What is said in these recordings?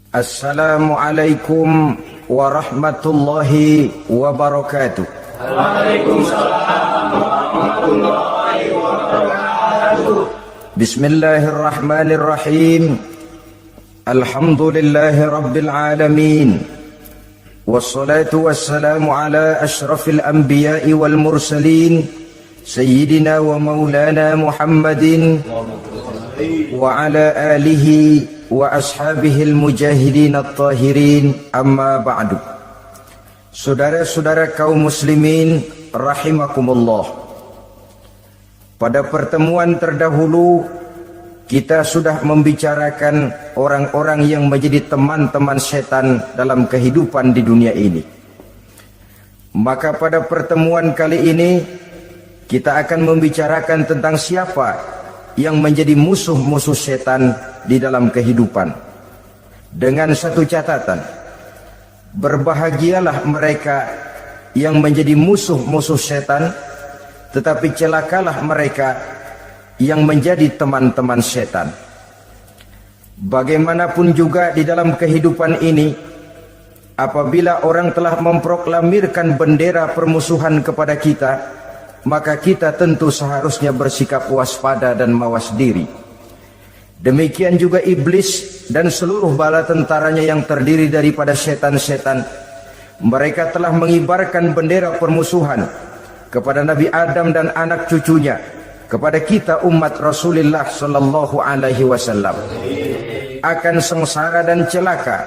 Assalamualaikum warahmatullahi wabarakatuh. Waalaikumsalam warahmatullahi wabarakatuh. Bismillahirrahmanirrahim. Alhamdulillahi rabbil alamin. Wassalatu wassalamu ala ashrafil anbiya'i wal mursalin Sayyidina wa maulana Muhammadin wa ala alihi wa ashabihil mujahidin at-tahirin, amma ba'du. Saudara-saudara kaum muslimin rahimakumullah, pada pertemuan terdahulu kita sudah membicarakan orang-orang yang menjadi teman-teman setan dalam kehidupan di dunia ini. Maka pada pertemuan kali ini kita akan membicarakan tentang siapa yang menjadi musuh-musuh setan di dalam kehidupan. Dengan satu catatan, berbahagialah mereka yang menjadi musuh-musuh setan, tetapi celakalah mereka yang menjadi teman-teman setan. Bagaimanapun juga di dalam kehidupan ini, apabila orang telah memproklamirkan bendera permusuhan kepada kita, maka kita tentu seharusnya bersikap waspada dan mawas diri. Demikian juga iblis dan seluruh bala tentaranya yang terdiri daripada setan-setan. Mereka telah mengibarkan bendera permusuhan kepada Nabi Adam dan anak cucunya, kepada kita umat Rasulullah sallallahu alaihi wasallam. Akan sengsara dan celaka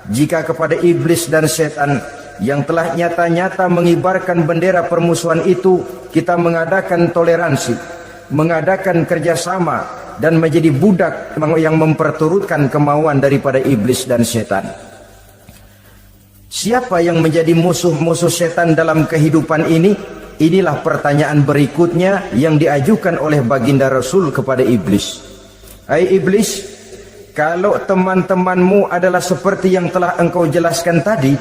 jika kepada iblis dan setan yang telah nyata-nyata mengibarkan bendera permusuhan itu kita mengadakan toleransi, mengadakan kerjasama, dan menjadi budak yang memperturutkan kemauan daripada iblis dan setan. Siapa yang menjadi musuh-musuh setan dalam kehidupan ini? Inilah pertanyaan berikutnya yang diajukan oleh baginda Rasul kepada iblis. Hai iblis, kalau teman-temanmu adalah seperti yang telah engkau jelaskan tadi,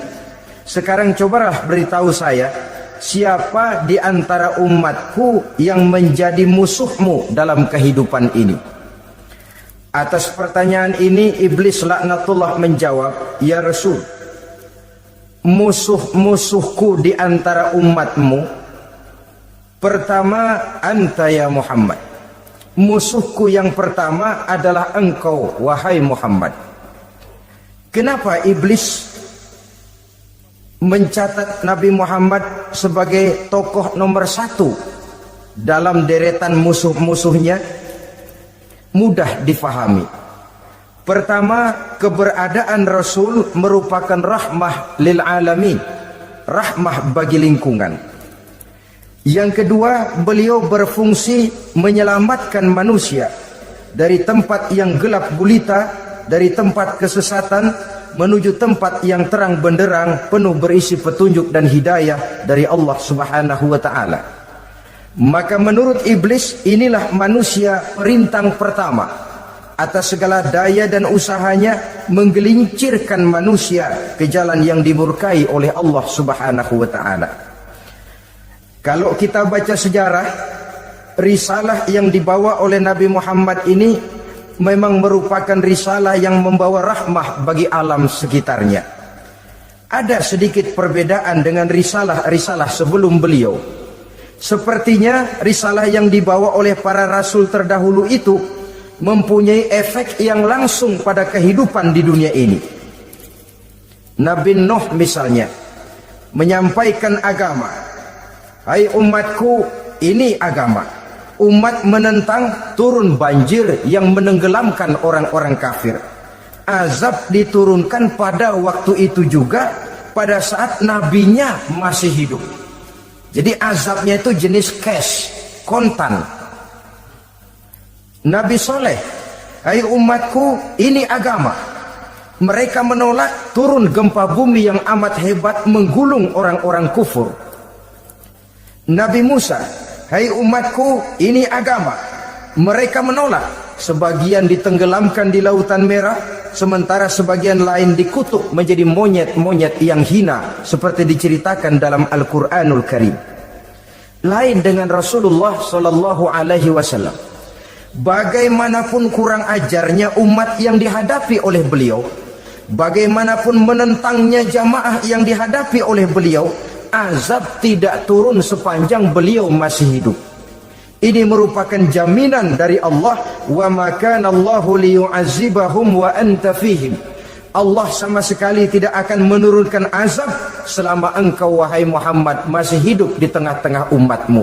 sekarang cobalah beritahu saya, siapa di antara umatku yang menjadi musuhmu dalam kehidupan ini? Atas pertanyaan ini iblis laknatullah menjawab, ya Rasul, musuh-musuhku di antara umatmu, pertama anta ya Muhammad. Musuhku yang pertama adalah engkau wahai Muhammad. Kenapa iblis mencatat Nabi Muhammad sebagai tokoh nomor satu dalam deretan musuh-musuhnya? Mudah difahami. Pertama, keberadaan Rasul merupakan rahmah lil alamin, rahmah bagi lingkungan. Yang kedua, beliau berfungsi menyelamatkan manusia dari tempat yang gelap gulita, dari tempat kesesatan menuju tempat yang terang benderang penuh berisi petunjuk dan hidayah dari Allah Subhanahu wa taala. Maka menurut iblis, inilah manusia perintang pertama atas segala daya dan usahanya menggelincirkan manusia ke jalan yang dimurkai oleh Allah Subhanahu wa taala. Kalau kita baca sejarah, risalah yang dibawa oleh Nabi Muhammad ini memang merupakan risalah yang membawa rahmah bagi alam sekitarnya. Ada sedikit perbedaan dengan risalah-risalah sebelum beliau. Sepertinya risalah yang dibawa oleh para rasul terdahulu itu mempunyai efek yang langsung pada kehidupan di dunia ini. Nabi Nuh misalnya menyampaikan agama. Hai umatku, ini agama. Umat menentang, turun banjir yang menenggelamkan orang-orang kafir. Azab diturunkan pada waktu itu juga pada saat nabinya masih hidup. Jadi azabnya itu jenis cash, kontan. Nabi Soleh, hai umatku, ini agama. Mereka menolak, turun gempa bumi yang amat hebat menggulung orang-orang kufur. Nabi Musa, hai umatku, ini agama. Mereka menolak, sebagian ditenggelamkan di Lautan Merah, sementara sebagian lain dikutuk menjadi monyet-monyet yang hina, seperti diceritakan dalam Al-Quranul Karim. Lain dengan Rasulullah Sallallahu Alaihi Wasallam. Bagaimanapun kurang ajarnya umat yang dihadapi oleh beliau, bagaimanapun menentangnya jamaah yang dihadapi oleh beliau, azab tidak turun sepanjang beliau masih hidup. Ini merupakan jaminan dari Allah, wa ma kana Allahu liyu'azzibahum wa anta fihim. Allah sama sekali tidak akan menurunkan azab selama engkau wahai Muhammad masih hidup di tengah-tengah umatmu.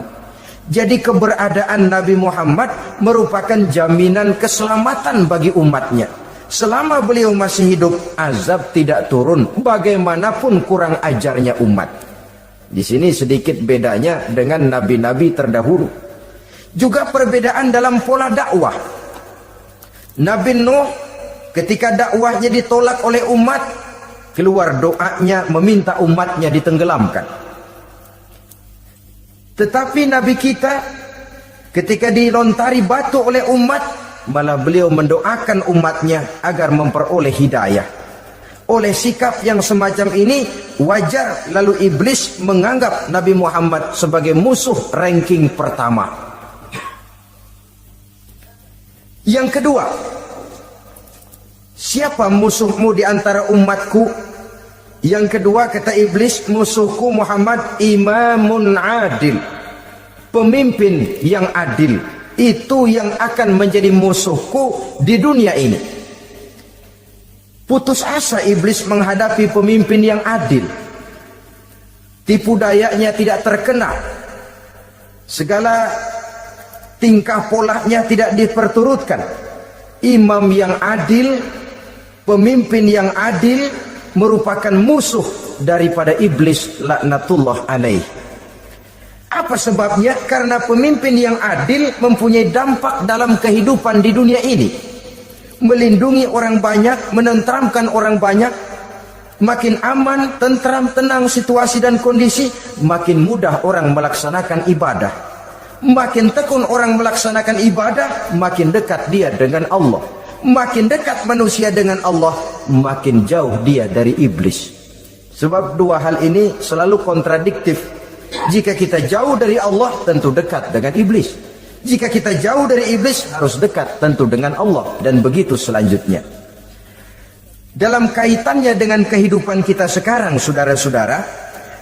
Jadi keberadaan Nabi Muhammad merupakan jaminan keselamatan bagi umatnya. Selama beliau masih hidup, azab tidak turun bagaimanapun kurang ajarnya umat. Di sini sedikit bedanya dengan nabi-nabi terdahulu. Juga perbedaan dalam pola dakwah. Nabi Nuh ketika dakwahnya ditolak oleh umat, keluar doanya meminta umatnya ditenggelamkan. Tetapi Nabi kita ketika dilontari batu oleh umat, malah beliau mendoakan umatnya agar memperoleh hidayah. Oleh sikap yang semacam ini, wajar lalu iblis menganggap Nabi Muhammad sebagai musuh ranking pertama. Yang kedua, siapa musuhmu di antara umatku? Yang kedua kata iblis, musuhku Muhammad imamun adil, pemimpin yang adil. Itu yang akan menjadi musuhku di dunia ini. Putus asa iblis menghadapi pemimpin yang adil. Tipu dayanya tidak terkena, segala tingkah polanya tidak diperturutkan. Imam yang adil, pemimpin yang adil merupakan musuh daripada iblis laknatullah alaih. Apa sebabnya? Karena pemimpin yang adil mempunyai dampak dalam kehidupan di dunia ini. Melindungi orang banyak, menenteramkan orang banyak. Makin aman, tentram, tenang situasi dan kondisi, makin mudah orang melaksanakan ibadah. Makin tekun orang melaksanakan ibadah, makin dekat dia dengan Allah. Makin dekat manusia dengan Allah, makin jauh dia dari iblis. Sebab dua hal ini selalu kontradiktif. Jika kita jauh dari Allah, tentu dekat dengan iblis. Jika kita jauh dari iblis, harus dekat tentu dengan Allah. Dan begitu selanjutnya. Dalam kaitannya dengan kehidupan kita sekarang, saudara-saudara,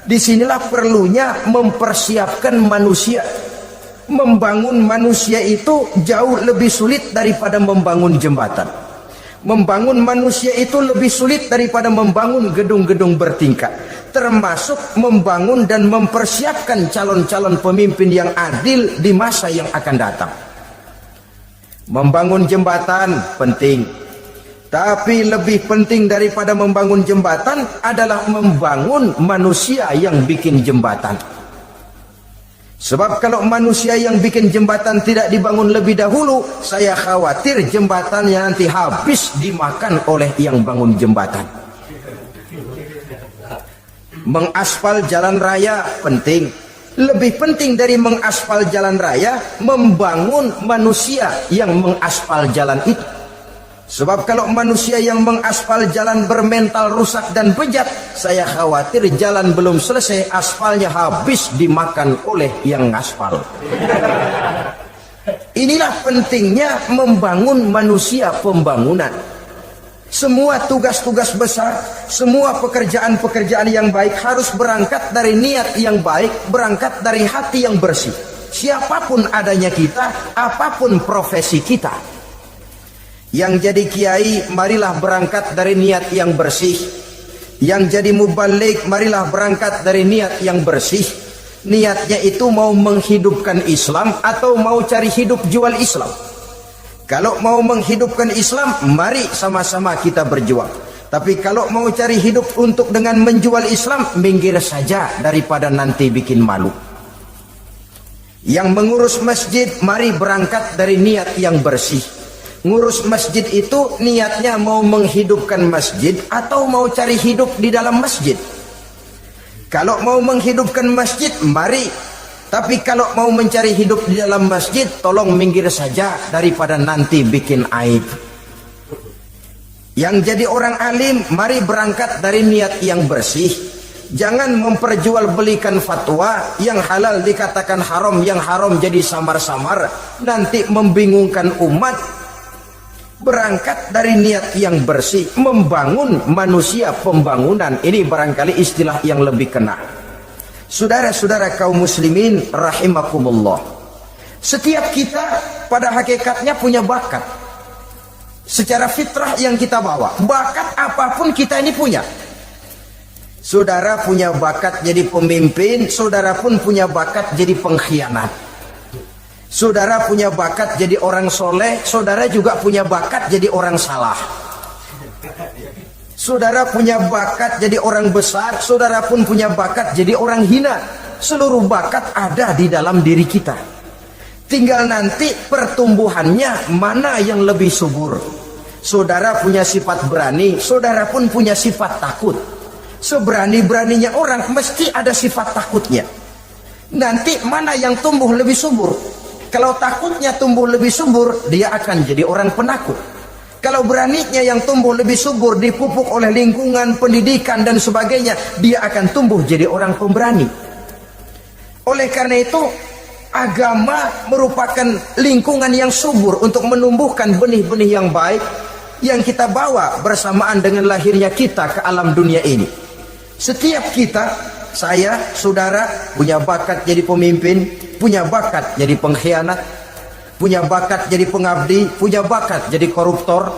disinilah perlunya mempersiapkan manusia. Membangun manusia itu jauh lebih sulit daripada membangun jembatan. Membangun manusia itu lebih sulit daripada membangun gedung-gedung bertingkat. Termasuk membangun dan mempersiapkan calon-calon pemimpin yang adil di masa yang akan datang. Membangun jembatan penting, tapi lebih penting daripada membangun jembatan adalah membangun manusia yang bikin jembatan. Sebab kalau manusia yang bikin jembatan tidak dibangun lebih dahulu, saya khawatir jembatannya nanti habis dimakan oleh yang bangun jembatan. Mengaspal jalan raya penting. Lebih penting dari mengaspal jalan raya, membangun manusia yang mengaspal jalan itu. Sebab kalau manusia yang mengaspal jalan bermental rusak dan bejat, saya khawatir jalan belum selesai, aspalnya habis dimakan oleh yang ngaspal. Inilah pentingnya membangun manusia pembangunan. Semua tugas-tugas besar, semua pekerjaan-pekerjaan yang baik harus berangkat dari niat yang baik, berangkat dari hati yang bersih. Siapapun adanya kita, apapun profesi kita. Yang jadi kiai, marilah berangkat dari niat yang bersih. Yang jadi mubalik, marilah berangkat dari niat yang bersih. Niatnya itu mau menghidupkan Islam atau mau cari hidup jual Islam. Kalau mau menghidupkan Islam, mari sama-sama kita berjuang. Tapi kalau mau cari hidup untuk dengan menjual Islam, minggir saja daripada nanti bikin malu. Yang mengurus masjid, mari berangkat dari niat yang bersih. Ngurus masjid itu niatnya mau menghidupkan masjid atau mau cari hidup di dalam masjid. Kalau mau menghidupkan masjid, mari. Tapi kalau mau mencari hidup di dalam masjid, tolong minggir saja daripada nanti bikin aib. Yang jadi orang alim, mari berangkat dari niat yang bersih. Jangan memperjualbelikan fatwa, yang halal dikatakan haram, yang haram jadi samar-samar, nanti membingungkan umat. berangkat dari niat yang bersih, membangun manusia pembangunan. Ini barangkali istilah yang lebih kena. Saudara-saudara kaum muslimin rahimakumullah, setiap kita pada hakikatnya punya bakat secara fitrah yang kita bawa. Bakat apapun kita ini punya. Saudara punya bakat jadi pemimpin, saudara pun punya bakat jadi pengkhianat. Saudara punya bakat jadi orang soleh, saudara juga punya bakat jadi orang salah. Saudara punya bakat jadi orang besar, saudara pun punya bakat jadi orang hina. Seluruh bakat ada di dalam diri kita. Tinggal nanti pertumbuhannya mana yang lebih subur. Saudara punya sifat berani, saudara pun punya sifat takut. Seberani-beraninya orang mesti ada sifat takutnya. Nanti mana yang tumbuh lebih subur? Kalau takutnya tumbuh lebih subur, dia akan jadi orang penakut. Kalau beraninya yang tumbuh lebih subur, dipupuk oleh lingkungan, pendidikan dan sebagainya, dia akan tumbuh jadi orang pemberani. Oleh karena itu, agama merupakan lingkungan yang subur untuk menumbuhkan benih-benih yang baik yang kita bawa bersamaan dengan lahirnya kita ke alam dunia ini. Setiap kita, saya, saudara, punya bakat jadi pemimpin, punya bakat jadi pengkhianat, punya bakat jadi pengabdi, punya bakat jadi koruptor,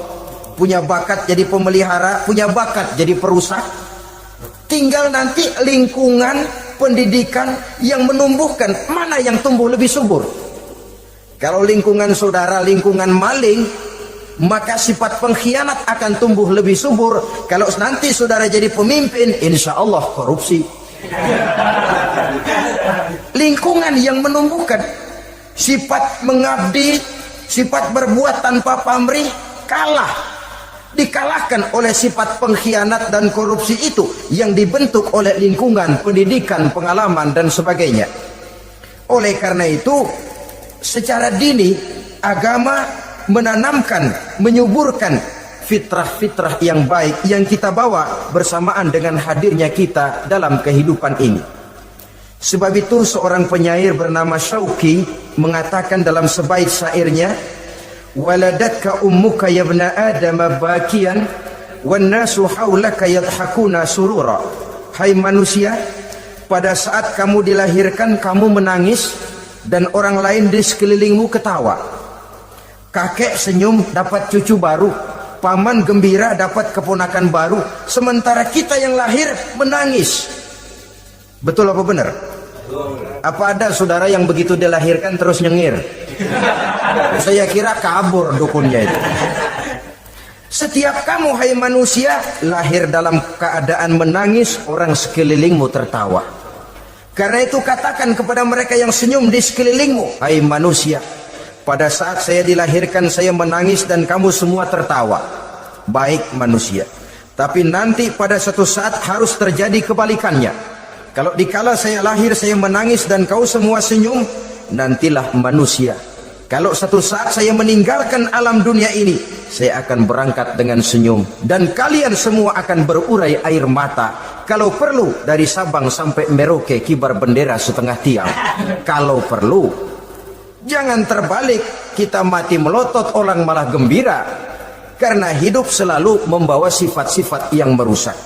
punya bakat jadi pemelihara, punya bakat jadi perusak. Tinggal nanti lingkungan pendidikan yang menumbuhkan mana yang tumbuh lebih subur. Kalau lingkungan saudara lingkungan maling, maka sifat pengkhianat akan tumbuh lebih subur. Kalau nanti saudara jadi pemimpin, insya Allah korupsi. Lingkungan yang menumbuhkan sifat mengabdi, sifat berbuat tanpa pamrih, dikalahkan oleh sifat pengkhianat dan korupsi itu yang dibentuk oleh lingkungan, pendidikan, pengalaman dan sebagainya. Oleh karena itu, secara dini agama menanamkan, menyuburkan fitrah-fitrah yang baik yang kita bawa bersamaan dengan hadirnya kita dalam kehidupan ini. Sebab itu seorang penyair bernama Syauqi mengatakan dalam sebaik syairnya, waladatka ummuka ya ibna adam bakian wan nasu haulaka yadhakuna surura. Hai manusia, pada saat kamu dilahirkan kamu menangis dan orang lain di sekelilingmu ketawa. Kakek senyum dapat cucu baru, paman gembira dapat keponakan baru, sementara kita yang lahir menangis. Betul apa benar? Apa ada saudara yang begitu dilahirkan terus nyengir? Saya kira kabur dukunnya itu. Setiap kamu hai manusia lahir dalam keadaan menangis, orang sekelilingmu tertawa. Karena itu katakan kepada mereka yang senyum di sekelilingmu, hai manusia, pada saat saya dilahirkan saya menangis dan kamu semua tertawa. Baik manusia. Tapi nanti pada suatu saat harus terjadi kebalikannya. Kalau dikala saya lahir saya menangis dan kau semua senyum, nantilah manusia. Kalau satu saat saya meninggalkan alam dunia ini, saya akan berangkat dengan senyum dan kalian semua akan berurai air mata. Kalau perlu dari Sabang sampai Merauke kibar bendera setengah tiang. Kalau perlu. Jangan terbalik, kita mati melotot orang malah gembira. Karena hidup selalu membawa sifat-sifat yang merusak.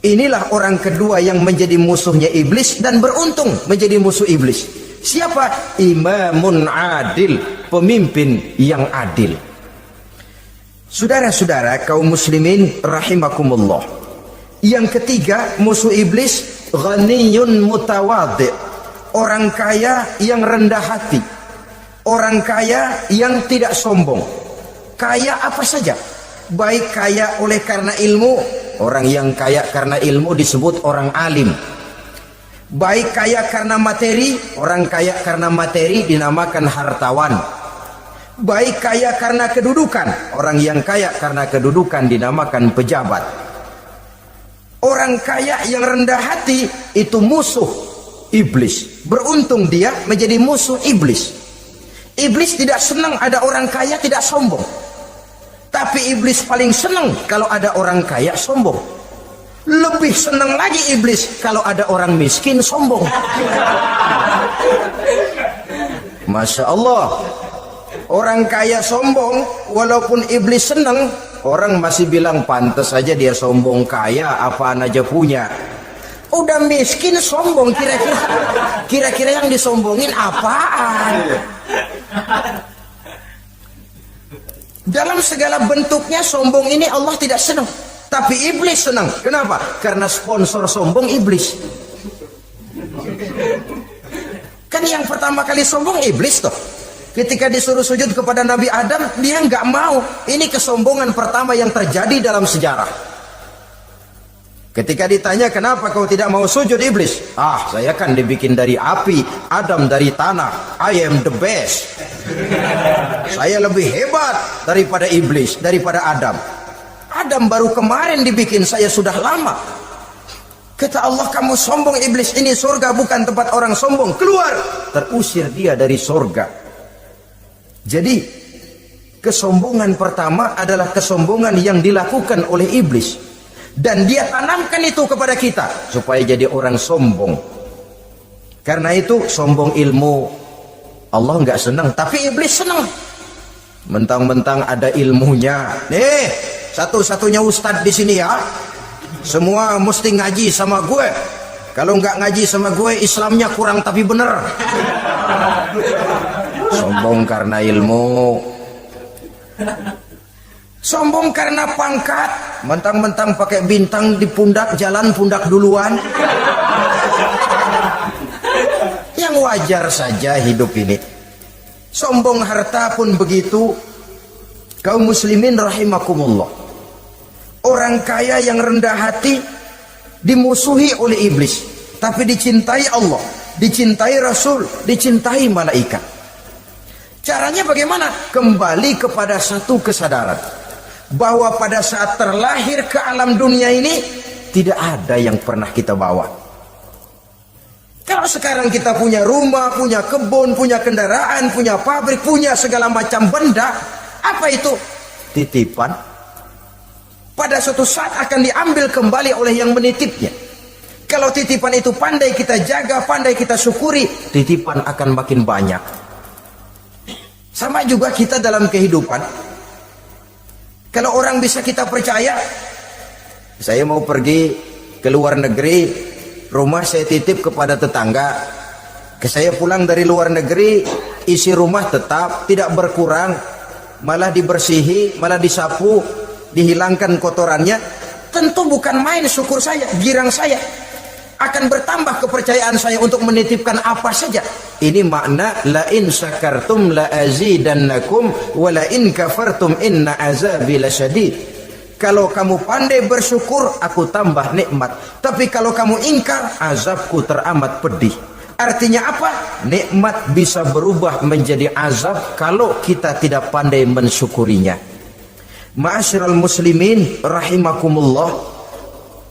Inilah orang kedua yang menjadi musuhnya iblis dan beruntung menjadi musuh iblis. Siapa? Imamun adil, pemimpin yang adil. Saudara-saudara kaum muslimin rahimakumullah. Yang ketiga musuh iblis, ghaniyun mutawadhi, orang kaya yang rendah hati. Orang kaya yang tidak sombong. Kaya apa saja, baik kaya oleh karena ilmu, orang yang kaya karena ilmu disebut orang alim. Baik kaya karena materi, orang kaya karena materi dinamakan hartawan. Baik kaya karena kedudukan, orang yang kaya karena kedudukan dinamakan pejabat. Orang kaya yang rendah hati itu musuh iblis. Beruntung dia menjadi musuh iblis. Iblis tidak senang ada orang kaya tidak sombong. Tapi iblis paling senang kalau ada orang kaya sombong. Lebih senang lagi iblis kalau ada orang miskin sombong. Masya Allah. Orang kaya sombong, walaupun iblis senang, orang masih bilang pantas saja dia sombong kaya, apaan aja punya. Udah miskin sombong, kira-kira yang disombongin apaan? Dalam segala bentuknya sombong ini Allah tidak senang, tapi iblis senang. Kenapa? Karena sponsor sombong iblis. Kan yang pertama kali sombong iblis toh. Ketika disuruh sujud kepada Nabi Adam, dia nggak mau. Ini kesombongan pertama yang terjadi dalam sejarah. Ketika ditanya, kenapa kau tidak mau sujud iblis? Saya kan dibikin dari api, Adam dari tanah. I am the best. Saya lebih hebat daripada iblis, daripada Adam. Adam baru kemarin dibikin, saya sudah lama. Kata Allah, kamu sombong iblis, ini surga bukan tempat orang sombong. Keluar! Terusir dia dari surga. Jadi, kesombongan pertama adalah kesombongan yang dilakukan oleh iblis. Dan dia tanamkan itu kepada kita supaya jadi orang sombong. Karena itu sombong ilmu Allah nggak senang, tapi iblis senang. Mentang-mentang ada ilmunya. Nih, satu-satunya ustadz di sini ya. Semua mesti ngaji sama gue. Kalau nggak ngaji sama gue, Islamnya kurang tapi bener. Sombong karena ilmu. Sombong karena pangkat, mentang-mentang pakai bintang di pundak, jalan pundak duluan. Yang wajar saja hidup ini. Sombong harta pun begitu. Kaum muslimin rahimakumullah. Orang kaya yang rendah hati dimusuhi oleh iblis, tapi dicintai Allah, dicintai Rasul, dicintai malaikat. Caranya bagaimana? Kembali kepada satu kesadaran bahwa pada saat terlahir ke alam dunia ini tidak ada yang pernah kita bawa. Kalau sekarang kita punya rumah, punya kebun, punya kendaraan, punya pabrik, punya segala macam benda, apa itu? Titipan. Pada suatu saat akan diambil kembali oleh yang menitipnya. Kalau titipan itu pandai kita jaga, pandai kita syukuri, titipan akan makin banyak. Sama juga kita dalam kehidupan. Kalau orang bisa kita percaya, saya mau pergi ke luar negeri, rumah saya titip kepada tetangga. Saya pulang dari luar negeri, isi rumah tetap tidak berkurang, malah dibersihi, malah disapu, dihilangkan kotorannya. Tentu bukan main syukur saya, girang saya. Akan bertambah kepercayaan saya untuk menitipkan apa saja. Ini makna la in syakartum la azidannakum wa la in kafartum inna azabi lasyadid. Kalau kamu pandai bersyukur, aku tambah nikmat. Tapi kalau kamu ingkar, azabku teramat pedih. Artinya apa? Nikmat bisa berubah menjadi azab kalau kita tidak pandai mensyukurinya. Ma'asyiral muslimin rahimakumullah.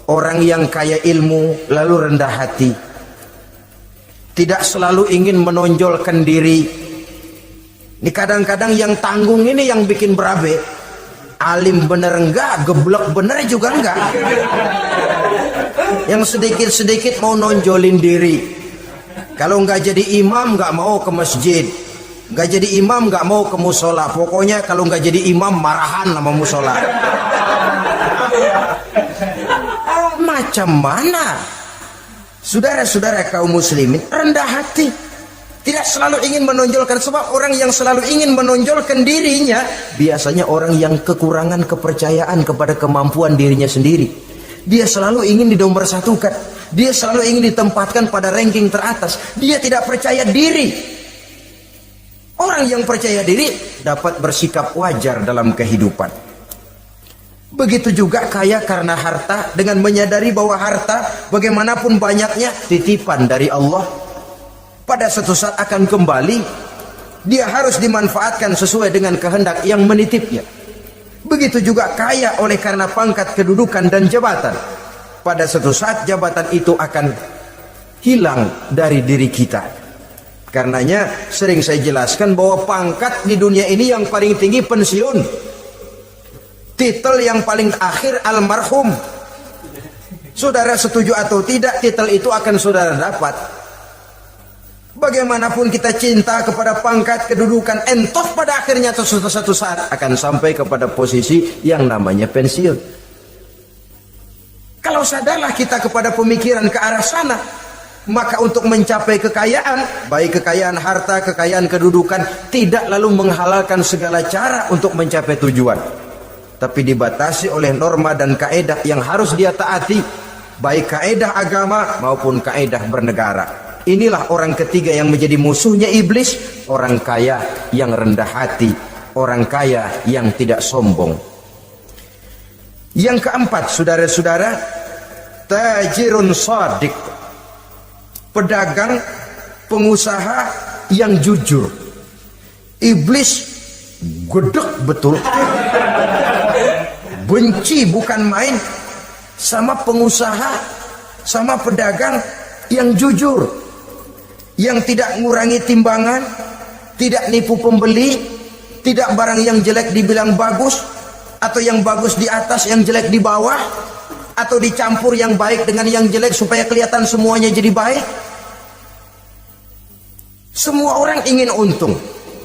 Orang yang kaya ilmu lalu rendah hati, tidak selalu ingin menonjolkan diri. Ini kadang-kadang yang tanggung ini yang bikin berabe. Alim bener enggak, geblek bener juga enggak. Yang sedikit-sedikit mau nonjolin diri. Kalau enggak jadi imam enggak mau ke masjid, enggak jadi imam enggak mau ke musola. Pokoknya kalau enggak jadi imam marahan sama musola. Macam mana? Saudara-saudara kaum muslimin, rendah hati. Tidak selalu ingin menonjolkan, sebab orang yang selalu ingin menonjolkan dirinya biasanya orang yang kekurangan kepercayaan kepada kemampuan dirinya sendiri. Dia selalu ingin dinomorsatukan, dia selalu ingin ditempatkan pada ranking teratas. Dia tidak percaya diri. Orang yang percaya diri dapat bersikap wajar dalam kehidupan. Begitu juga kaya karena harta, dengan menyadari bahwa harta bagaimanapun banyaknya titipan dari Allah, pada suatu saat akan kembali. Dia harus dimanfaatkan sesuai dengan kehendak yang menitipnya. Begitu juga kaya oleh karena pangkat, kedudukan dan jabatan. Pada suatu saat jabatan itu akan hilang dari diri kita. Karenanya sering saya jelaskan bahwa pangkat di dunia ini yang paling tinggi pensiun. Titel yang paling akhir almarhum. Saudara setuju atau tidak, titel itu akan saudara dapat. Bagaimanapun kita cinta kepada pangkat, kedudukan, entoh pada akhirnya satu saat akan sampai kepada posisi yang namanya pensiun. Kalau sadarlah kita kepada pemikiran ke arah sana, maka untuk mencapai kekayaan, baik kekayaan harta, kekayaan kedudukan, tidak lalu menghalalkan segala cara untuk mencapai tujuan, tapi dibatasi oleh norma dan kaedah yang harus dia taati, baik kaedah agama maupun kaedah bernegara. Inilah orang ketiga yang menjadi musuhnya iblis, orang kaya yang rendah hati, orang kaya yang tidak sombong. Yang keempat, saudara-saudara, tajirun shadiq, pedagang, pengusaha yang jujur. Iblis gedek betul, benci bukan main sama pengusaha, sama pedagang yang jujur, yang tidak ngurangi timbangan, tidak nipu pembeli, tidak barang yang jelek dibilang bagus, atau yang bagus di atas yang jelek di bawah, atau dicampur yang baik dengan yang jelek supaya kelihatan semuanya jadi baik. Semua orang ingin untung,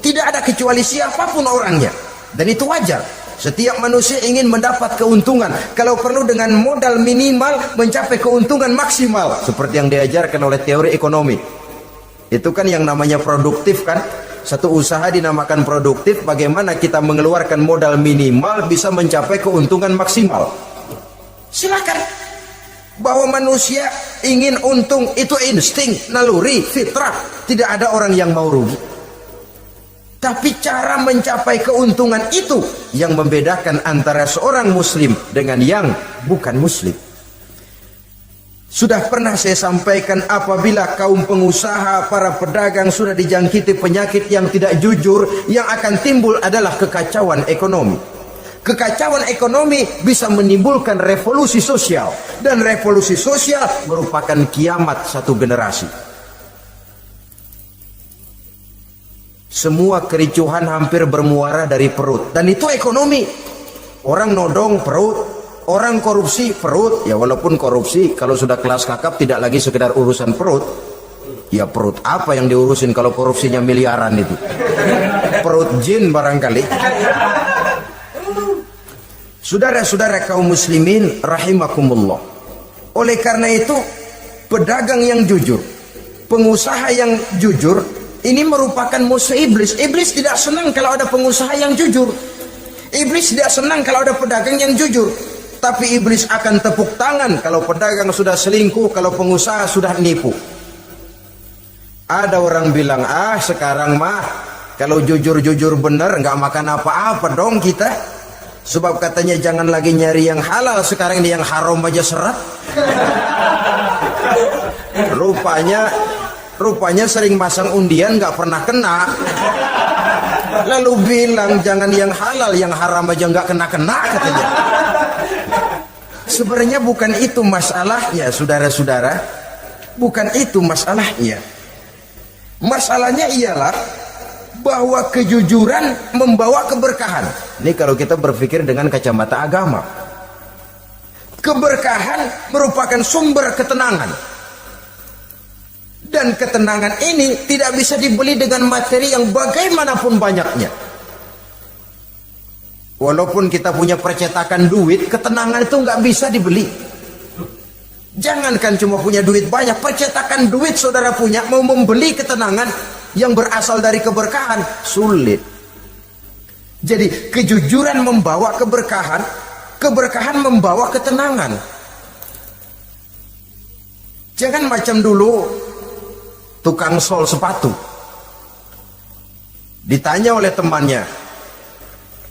tidak ada kecuali siapapun orangnya, dan itu wajar. Setiap manusia ingin mendapat keuntungan, kalau perlu dengan modal minimal mencapai keuntungan maksimal, seperti yang diajarkan oleh teori ekonomi. Itu kan yang namanya produktif kan. Satu usaha dinamakan produktif, bagaimana kita mengeluarkan modal minimal bisa mencapai keuntungan maksimal. Silakan. Bahwa manusia ingin untung itu insting, naluri, fitrah. Tidak ada orang yang mau rugi. Tapi cara mencapai keuntungan itu yang membedakan antara seorang muslim dengan yang bukan muslim. Sudah pernah saya sampaikan, apabila kaum pengusaha, para pedagang sudah dijangkiti penyakit yang tidak jujur, yang akan timbul adalah kekacauan ekonomi. Kekacauan ekonomi bisa menimbulkan revolusi sosial, dan revolusi sosial merupakan kiamat satu generasi. Semua kericuhan hampir bermuara dari perut, dan itu ekonomi. Orang nodong perut, orang korupsi perut. Ya walaupun korupsi kalau sudah kelas kakap tidak lagi sekedar urusan perut. Ya perut apa yang diurusin kalau korupsinya miliaran itu? Perut jin barangkali. Saudara-saudara kaum muslimin rahimakumullah. Oleh karena itu, pedagang yang jujur, pengusaha yang jujur, ini merupakan musuh iblis. Iblis tidak senang kalau ada pengusaha yang jujur. Iblis tidak senang kalau ada pedagang yang jujur. Tapi iblis akan tepuk tangan kalau pedagang sudah selingkuh, kalau pengusaha sudah nipu. Ada orang bilang, sekarang mah kalau jujur-jujur benar nggak makan apa-apa dong kita. Sebab katanya jangan lagi nyari yang halal, sekarang ini yang haram aja seret. Rupanya sering masang undian nggak pernah kena. Lalu bilang jangan yang halal, yang haram aja nggak kena-kena katanya. Sebenarnya bukan itu masalahnya, saudara-saudara. Bukan itu masalahnya. Masalahnya ialah bahwa kejujuran membawa keberkahan. Ini kalau kita berpikir dengan kacamata agama. Keberkahan merupakan sumber ketenangan. Dan ketenangan ini tidak bisa dibeli dengan materi yang bagaimanapun banyaknya. Walaupun kita punya percetakan duit, ketenangan itu nggak bisa dibeli. Jangankan cuma punya duit banyak, percetakan duit saudara punya, mau membeli ketenangan yang berasal dari keberkahan, sulit. Jadi kejujuran membawa keberkahan, keberkahan membawa ketenangan. Jangan macam dulu tukang sol sepatu. Ditanya oleh temannya,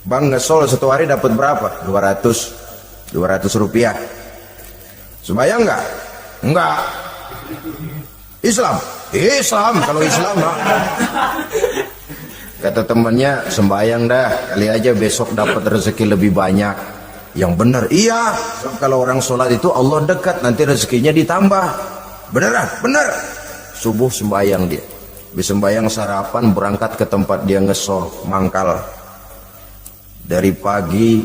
"Bang, ngesol satu hari dapat berapa?" 200 rupiah. Sembayang enggak? Enggak. Islam? Islam, kalau Islam mah. Kata temannya, sembayang dah, kali aja besok dapat rezeki lebih banyak. Yang benar, iya. Kalau orang sholat itu Allah dekat, nanti rezekinya ditambah. Beneran? Bener. Subuh sembayang dia. Habis sembayang sarapan, berangkat ke tempat dia ngesol, mangkal. Dari pagi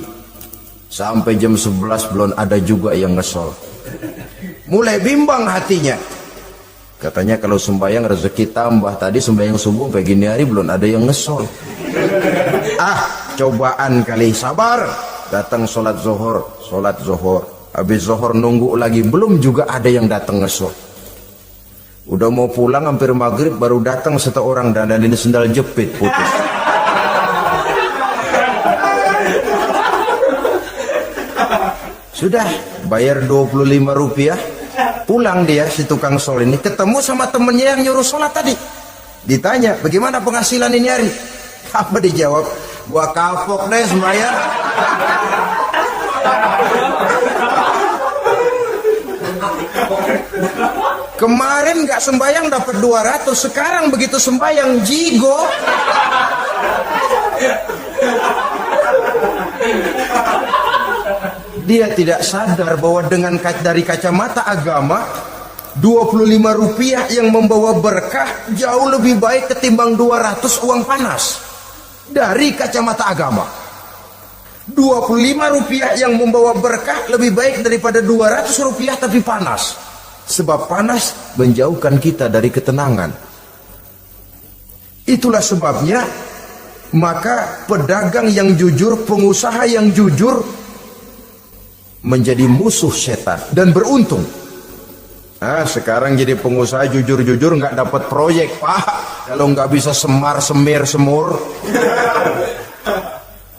sampai jam 11 belum ada juga yang ngesol. Mulai bimbang hatinya. Katanya kalau sembahyang rezeki tambah. Tadi sembahyang subuh sampai gini hari belum ada yang ngesol. Cobaan kali, sabar. Datang sholat zuhur. Habis zuhur nunggu lagi, belum juga ada yang datang ngesol. Udah mau pulang hampir maghrib baru datang satu orang dan ini sendal jepit putus. Sudah bayar 25 rupiah, pulang dia si tukang sol ini ketemu sama temennya yang nyuruh sholat tadi. Ditanya, bagaimana penghasilan ini hari? Apa dijawab? Gua kapok deh sembahyang. Kemarin nggak sembahyang dapat 200, sekarang begitu sembahyang jigo. Dia tidak sadar bahwa dengan dari kacamata agama 25 rupiah yang membawa berkah jauh lebih baik ketimbang 200 uang panas. Dari kacamata agama 25 rupiah yang membawa berkah lebih baik daripada 200 rupiah tapi panas. Sebab panas menjauhkan kita dari ketenangan. Itulah sebabnya maka pedagang yang jujur, pengusaha yang jujur menjadi musuh setan dan beruntung. Sekarang jadi pengusaha jujur-jujur nggak dapat proyek, Pak. Kalau nggak bisa semur.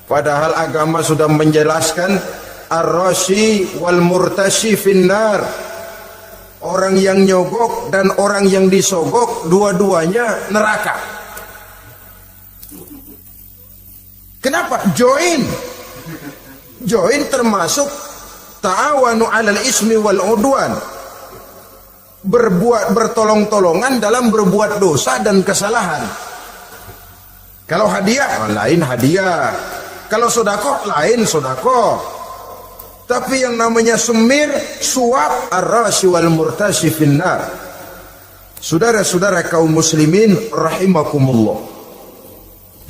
Padahal agama sudah menjelaskan ar-rashi wal murtashi finnar. Orang yang nyogok dan orang yang disogok dua-duanya neraka. Kenapa? Join termasuk ta'awanu 'alal ismi wal 'udwan. Bertolong-tolongan dalam berbuat dosa dan kesalahan. Kalau hadiah lain hadiah, kalau sedekah lain sedekah. Tapi yang namanya semir, suap, ar-rashi wal murtashi finnar. Saudara-saudara kaum muslimin rahimakumullah.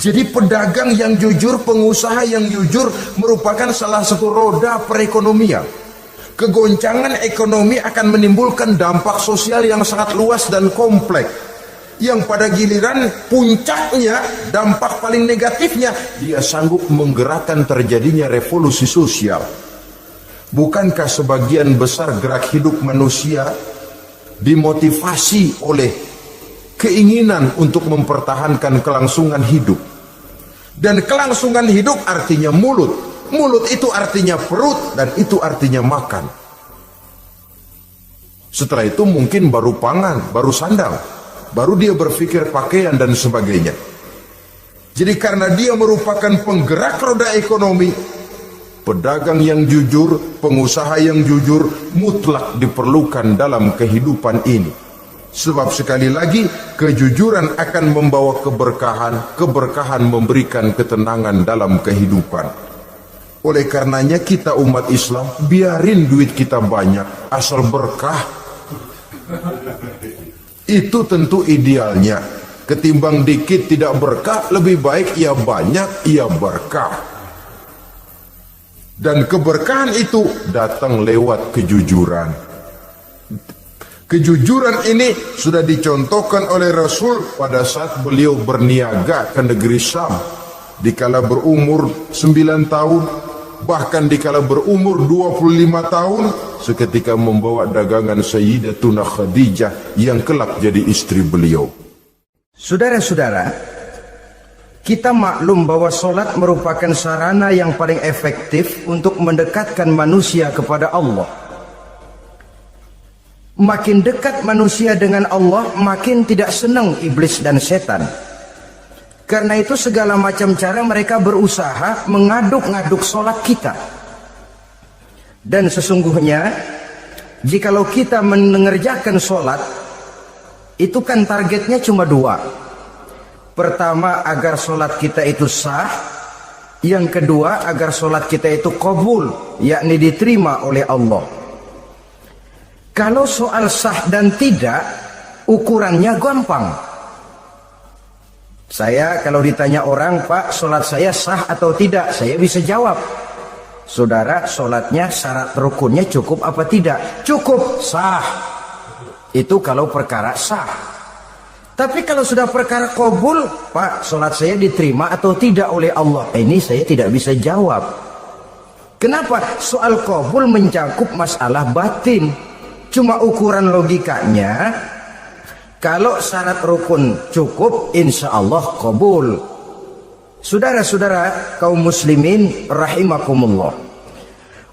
Jadi pedagang yang jujur, pengusaha yang jujur merupakan salah satu roda perekonomian. Kegoncangan ekonomi akan menimbulkan dampak sosial yang sangat luas dan kompleks. Yang pada giliran puncaknya, dampak paling negatifnya, dia sanggup menggerakkan terjadinya revolusi sosial. Bukankah sebagian besar gerak hidup manusia dimotivasi oleh keinginan untuk mempertahankan kelangsungan hidup? Dan kelangsungan hidup artinya mulut. Mulut itu artinya perut dan itu artinya makan. Setelah itu mungkin baru pangan, baru sandang, baru dia berpikir pakaian dan sebagainya. Jadi karena dia merupakan penggerak roda ekonomi, pedagang yang jujur, pengusaha yang jujur mutlak diperlukan dalam kehidupan ini. Sebab sekali lagi kejujuran akan membawa keberkahan, keberkahan memberikan ketenangan dalam kehidupan. Oleh karenanya kita umat Islam biarin duit kita banyak asal berkah. Itu tentu idealnya. Ketimbang dikit tidak berkah, lebih baik ia banyak ia berkah. Dan keberkahan itu datang lewat kejujuran. Kejujuran ini sudah dicontohkan oleh Rasul pada saat beliau berniaga ke negeri Syam. Dikala berumur 9 tahun, bahkan dikala berumur 25 tahun, seketika membawa dagangan Sayyidatuna Khadijah yang kelak jadi istri beliau. Saudara-saudara, kita maklum bahwa sholat merupakan sarana yang paling efektif untuk mendekatkan manusia kepada Allah. Makin dekat manusia dengan Allah, makin tidak senang iblis dan setan. Karena itu segala macam cara mereka berusaha mengaduk-ngaduk sholat kita. Dan sesungguhnya, jikalau kita mengerjakan sholat, itu kan targetnya cuma 2. Pertama, agar sholat kita itu sah. Yang kedua, agar sholat kita itu qabul, yakni diterima oleh Allah. Kalau soal sah dan tidak, ukurannya gampang. Saya kalau ditanya orang, Pak, sholat saya sah atau tidak, saya bisa jawab. Saudara, sholatnya syarat rukunnya cukup apa tidak? Cukup, sah. Itu kalau perkara sah. Tapi kalau sudah perkara qabul, Pak, sholat saya diterima atau tidak oleh Allah? Ini saya tidak bisa jawab. Kenapa? Soal qabul mencakup masalah batin. Cuma ukuran logikanya, kalau syarat rukun cukup, insya Allah qabul. Saudara-saudara kaum muslimin rahimakumullah.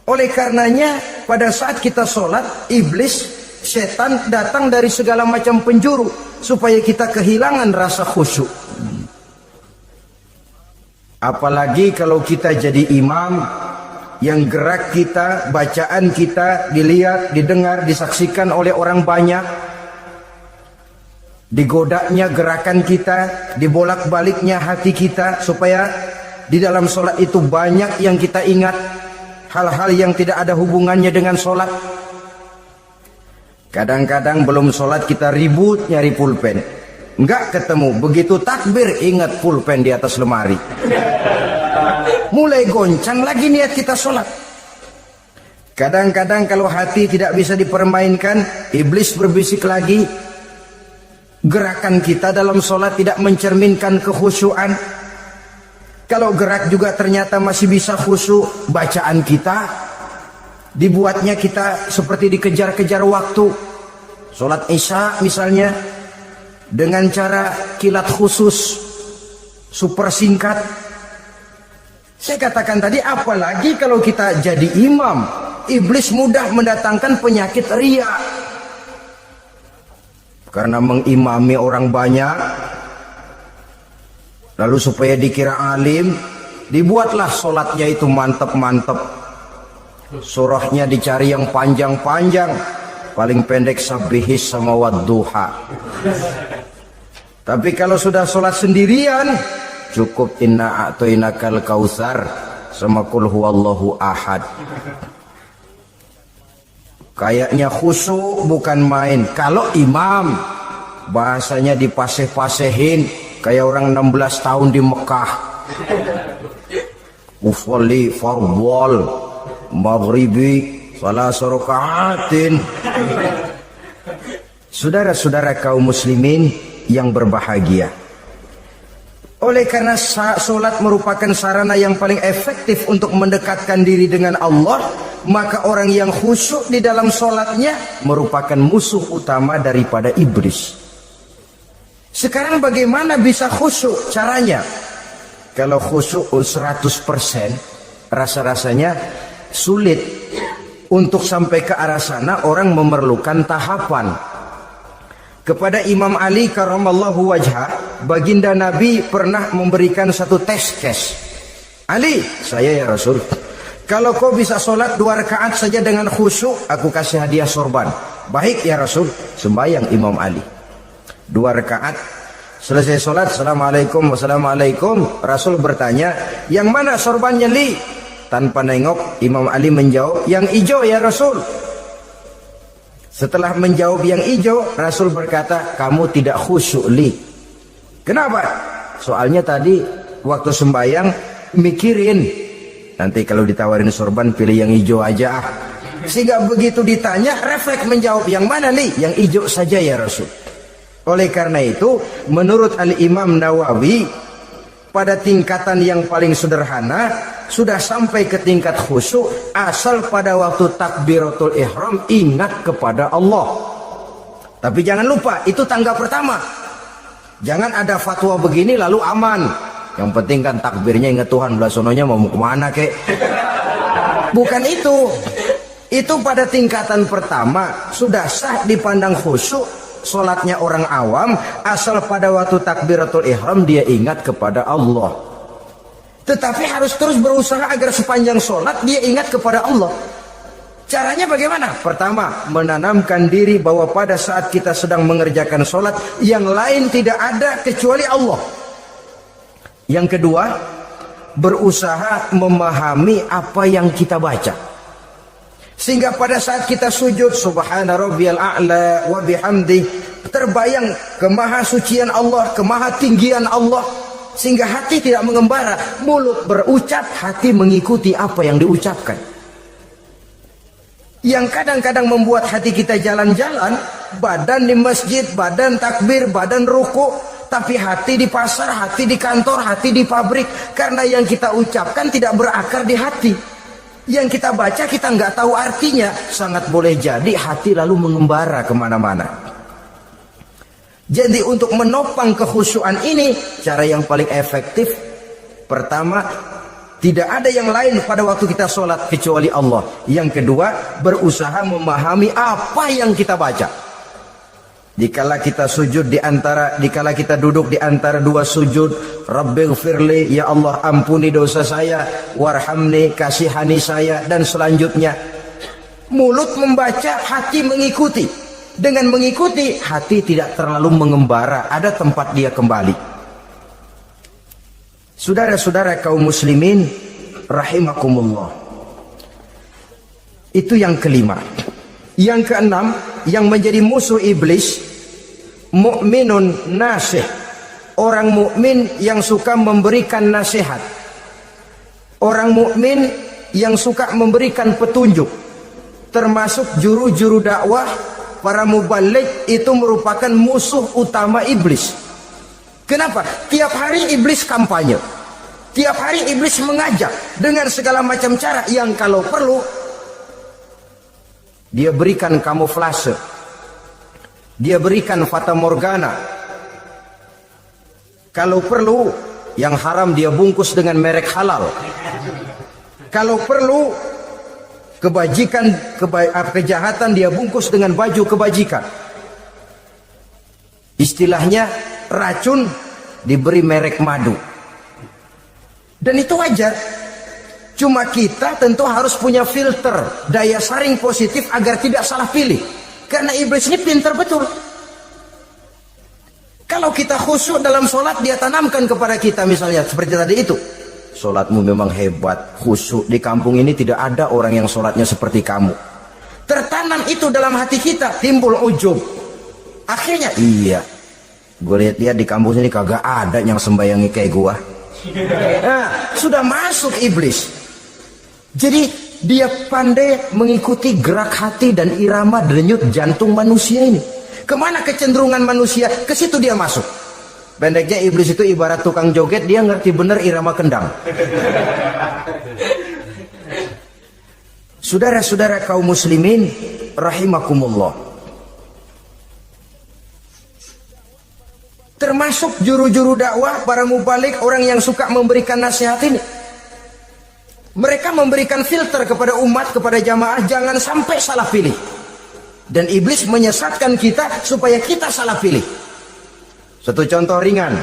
Oleh karenanya pada saat kita sholat, iblis, setan datang dari segala macam penjuru supaya kita kehilangan rasa khusyuk. Apalagi kalau kita jadi imam yang gerak kita, bacaan kita dilihat, didengar, disaksikan oleh orang banyak. Digodanya gerakan kita, dibolak-baliknya hati kita, supaya di dalam sholat itu banyak yang kita ingat, hal-hal yang tidak ada hubungannya dengan sholat. Kadang-kadang belum sholat kita ribut nyari pulpen, enggak ketemu, begitu takbir ingat pulpen di atas lemari. Mulai goncang lagi niat kita sholat. Kadang-kadang kalau hati tidak bisa dipermainkan, iblis berbisik lagi. Gerakan kita dalam sholat tidak mencerminkan kekhusyuan. Kalau gerak juga ternyata masih bisa khusyuk, bacaan kita dibuatnya kita seperti dikejar-kejar waktu. Sholat isya misalnya dengan cara kilat khusus, super singkat. Saya katakan tadi, apalagi kalau kita jadi imam, iblis mudah mendatangkan penyakit riya. Karena mengimami orang banyak, lalu supaya dikira alim, dibuatlah sholatnya itu mantep-mantep. Surahnya dicari yang panjang-panjang, paling pendek sabbihis sama wadduha. Tapi kalau sudah sholat sendirian, cukup inna a'toinakal kautsar sama qul huwallahu ahad. Kayaknya khusyuk bukan main. Kalau imam bahasanya dipaseh-pasehin kayak orang 16 tahun di Mekah. Ufolli fardwal maghribi salah rakaatin. Saudara-saudara kaum muslimin yang berbahagia, oleh karena sholat merupakan sarana yang paling efektif untuk mendekatkan diri dengan Allah, maka orang yang khusyuk di dalam sholatnya merupakan musuh utama daripada iblis. Sekarang bagaimana bisa khusyuk? Caranya, kalau khusyuk 100%, rasa-rasanya sulit. Untuk sampai ke arah sana orang memerlukan tahapan. Kepada Imam Ali karramallahu wajhah, baginda Nabi pernah memberikan satu tes case. Ali, saya ya Rasul, kalau kau bisa sholat 2 rakaat saja dengan khusyuk, aku kasih hadiah sorban. Baik ya Rasul. Sembayang Imam Ali 2 rakaat, selesai sholat, assalamualaikum, wassalamualaikum. Rasul bertanya, yang mana sorbannya Li? Tanpa nengok, Imam Ali menjawab, yang hijau ya Rasul. Setelah menjawab yang hijau, Rasul berkata, kamu tidak khusyuk Li. Kenapa? Soalnya tadi waktu sembayang mikirin, nanti kalau ditawarin sorban pilih yang hijau aja. Sehingga begitu ditanya, refleks menjawab, yang mana Li? Yang hijau saja ya Rasul. Oleh karena itu, menurut Al-Imam Nawawi, pada tingkatan yang paling sederhana, sudah sampai ke tingkat khusyuk asal pada waktu takbiratul ihram ingat kepada Allah. Tapi jangan lupa, itu tangga pertama. Jangan ada fatwa begini lalu aman. Yang penting kan takbirnya ingat Tuhan, belah sononya mau kemana kek. Bukan itu. Itu pada tingkatan pertama sudah sah dipandang khusyuk. Sholatnya orang awam asal pada waktu takbiratul ihram dia ingat kepada Allah. Tetapi harus terus berusaha agar sepanjang sholat dia ingat kepada Allah. Caranya bagaimana? Pertama, menanamkan diri bahwa pada saat kita sedang mengerjakan sholat, yang lain tidak ada kecuali Allah. Yang kedua, berusaha memahami apa yang kita baca. Sehingga pada saat kita sujud, subhana rabbiyal a'la wa bihamdi, terbayang kemahasucian Allah, kemahatinggian Allah. Sehingga hati tidak mengembara, mulut berucap, hati mengikuti apa yang diucapkan. yang kadang-kadang membuat hati kita jalan-jalan, badan di masjid, badan takbir, badan ruku, tapi hati di pasar, hati di kantor, hati di pabrik. Karena yang kita ucapkan tidak berakar di hati, yang kita baca kita nggak tahu artinya. Sangat boleh jadi hati lalu mengembara kemana-mana. Jadi untuk menopang kekhusyuan ini, cara yang paling efektif, pertama, tidak ada yang lain pada waktu kita sholat kecuali Allah. Yang kedua, berusaha memahami apa yang kita baca. Dikala kita sujud dikala kita duduk di antara dua sujud, Rabbighfirli, ya Allah ampuni dosa saya, warhamni, kasihani saya, dan selanjutnya. Mulut membaca, hati mengikuti. Dengan mengikuti, hati tidak terlalu mengembara, ada tempat dia kembali. Saudara-saudara kaum muslimin rahimakumullah. Itu yang kelima. Yang keenam, yang menjadi musuh iblis, mukminun nasih. Orang mukmin yang suka memberikan nasihat. Orang mukmin yang suka memberikan petunjuk. Termasuk juru-juru dakwah, para mubaligh itu merupakan musuh utama iblis. Kenapa? Tiap hari iblis kampanye. Tiap hari iblis mengajak dengan segala macam cara yang kalau perlu dia berikan kamuflase. Dia berikan fata morgana. Kalau perlu yang haram dia bungkus dengan merek halal. Kalau perlu kejahatan dia bungkus dengan baju kebajikan. Istilahnya racun diberi merek madu. Dan itu wajar. Cuma kita tentu harus punya filter, daya saring positif agar tidak salah pilih. Karena iblis ini pintar betul. Kalau kita khusyuk dalam sholat, dia tanamkan kepada kita misalnya seperti tadi itu. Sholatmu memang hebat, khusyuk. Di kampung ini tidak ada orang yang sholatnya seperti kamu. Tertanam itu dalam hati kita, timbul ujub. Akhirnya, iya, gue lihat-lihat di kampung ini kagak ada yang sembayangi kayak gua. Nah, sudah masuk iblis. Jadi dia pandai mengikuti gerak hati dan irama denyut jantung manusia ini. Kemana kecenderungan manusia, ke situ dia masuk. Pendeknya iblis itu ibarat tukang joget, dia ngerti bener irama kendang. Saudara-saudara kaum muslimin rahimakumullah. Termasuk juru-juru dakwah, para mubaligh, orang yang suka memberikan nasihat ini. Mereka memberikan filter kepada umat, kepada jamaah, jangan sampai salah pilih. Dan iblis menyesatkan kita supaya kita salah pilih. Satu contoh ringan.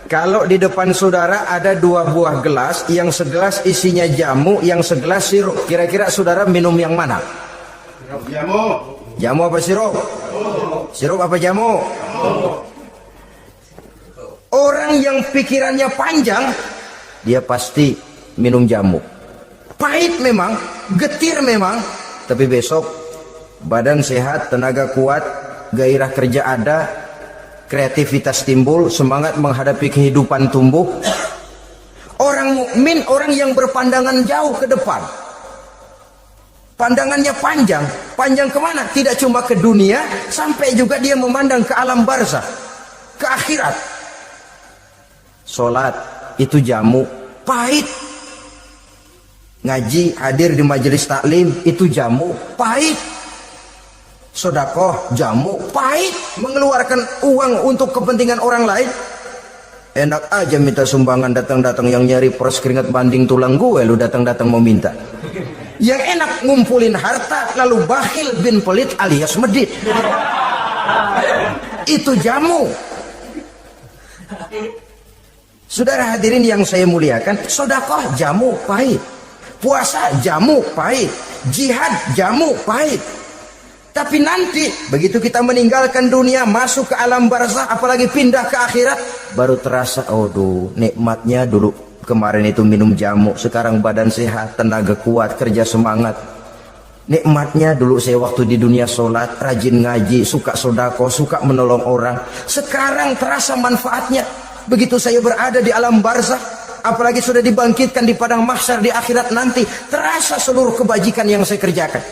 Kalau di depan saudara ada dua buah gelas, yang segelas isinya jamu, yang segelas sirup. Kira-kira saudara minum yang mana? Jamu. Jamu apa sirup? Sirup apa jamu? Orang yang pikirannya panjang, dia pasti minum jamu. Pahit memang, getir memang, tapi besok badan sehat, tenaga kuat, gairah kerja ada, kreativitas timbul, semangat menghadapi kehidupan tumbuh. Orang mukmin, orang yang berpandangan jauh ke depan. Pandangannya panjang. Panjang kemana? Tidak cuma ke dunia, sampai juga dia memandang ke alam barzakh, ke akhirat. Sholat itu jamu, pahit. Ngaji, hadir di majelis taklim itu jamu, pahit. Sedekah jamu, pahit. Mengeluarkan uang untuk kepentingan orang lain, enak aja minta sumbangan, datang-datang yang nyari pros keringat banding tulang gue, lu datang-datang mau minta. Yang enak ngumpulin harta lalu bakhil bin pelit alias medit. Itu jamu. Saudara hadirin yang saya muliakan, sedekah jamu pahit, puasa jamu pahit, jihad jamu pahit. Tapi nanti begitu kita meninggalkan dunia, masuk ke alam barzakh, apalagi pindah ke akhirat, baru terasa, aduh nikmatnya dulu kemarin itu minum jamu, sekarang badan sehat, tenaga kuat, kerja semangat. Nikmatnya dulu saya waktu di dunia sholat, rajin ngaji, suka sedekah, suka menolong orang. Sekarang terasa manfaatnya. Begitu saya berada di alam barzakh, apalagi sudah dibangkitkan di padang mahsyar di akhirat nanti, terasa seluruh kebajikan yang saya kerjakan.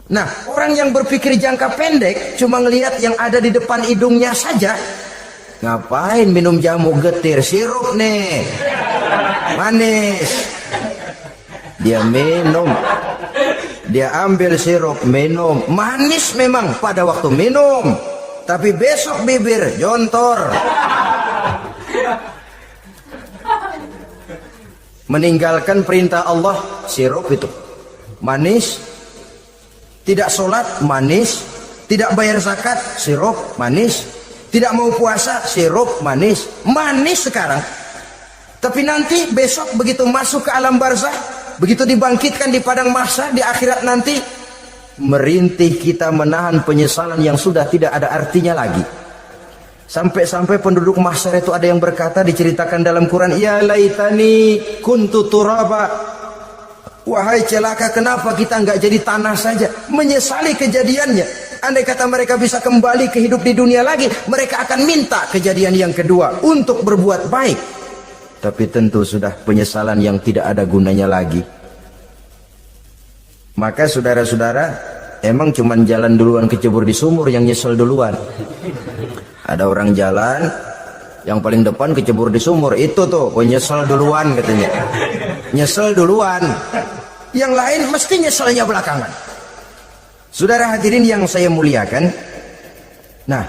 Nah, orang yang berpikir jangka pendek cuma ngelihat yang ada di depan hidungnya saja. Ngapain minum jamu getir, sirup nih, manis. Dia minum, dia ambil sirup, minum, manis memang pada waktu minum, tapi besok bibir jontor. Meninggalkan perintah Allah, sirup itu manis. Tidak sholat, manis. Tidak bayar zakat, sirup, manis. Tidak mau puasa, sirup, manis. Manis sekarang. Tapi nanti besok begitu masuk ke alam barzah, begitu dibangkitkan di padang mahsyar di akhirat nanti, merintih kita menahan penyesalan yang sudah tidak ada artinya lagi. Sampai-sampai penduduk mahsyar itu ada yang berkata, diceritakan dalam Quran, ya laitani kuntu turaba. Wahai celaka, kenapa kita nggak jadi tanah saja? Menyesali kejadiannya. Andai kata mereka bisa kembali ke hidup di dunia lagi, mereka akan minta kejadian yang kedua untuk berbuat baik. Tapi tentu sudah penyesalan yang tidak ada gunanya lagi. Maka saudara-saudara, emang cuman jalan duluan kecebur di sumur yang nyesel duluan. Ada orang jalan, yang paling depan kecebur di sumur, itu tuh nyesel duluan katanya. Nyesel duluan. Yang lain mesti nyeselnya belakangan. Saudara hadirin yang saya muliakan, nah,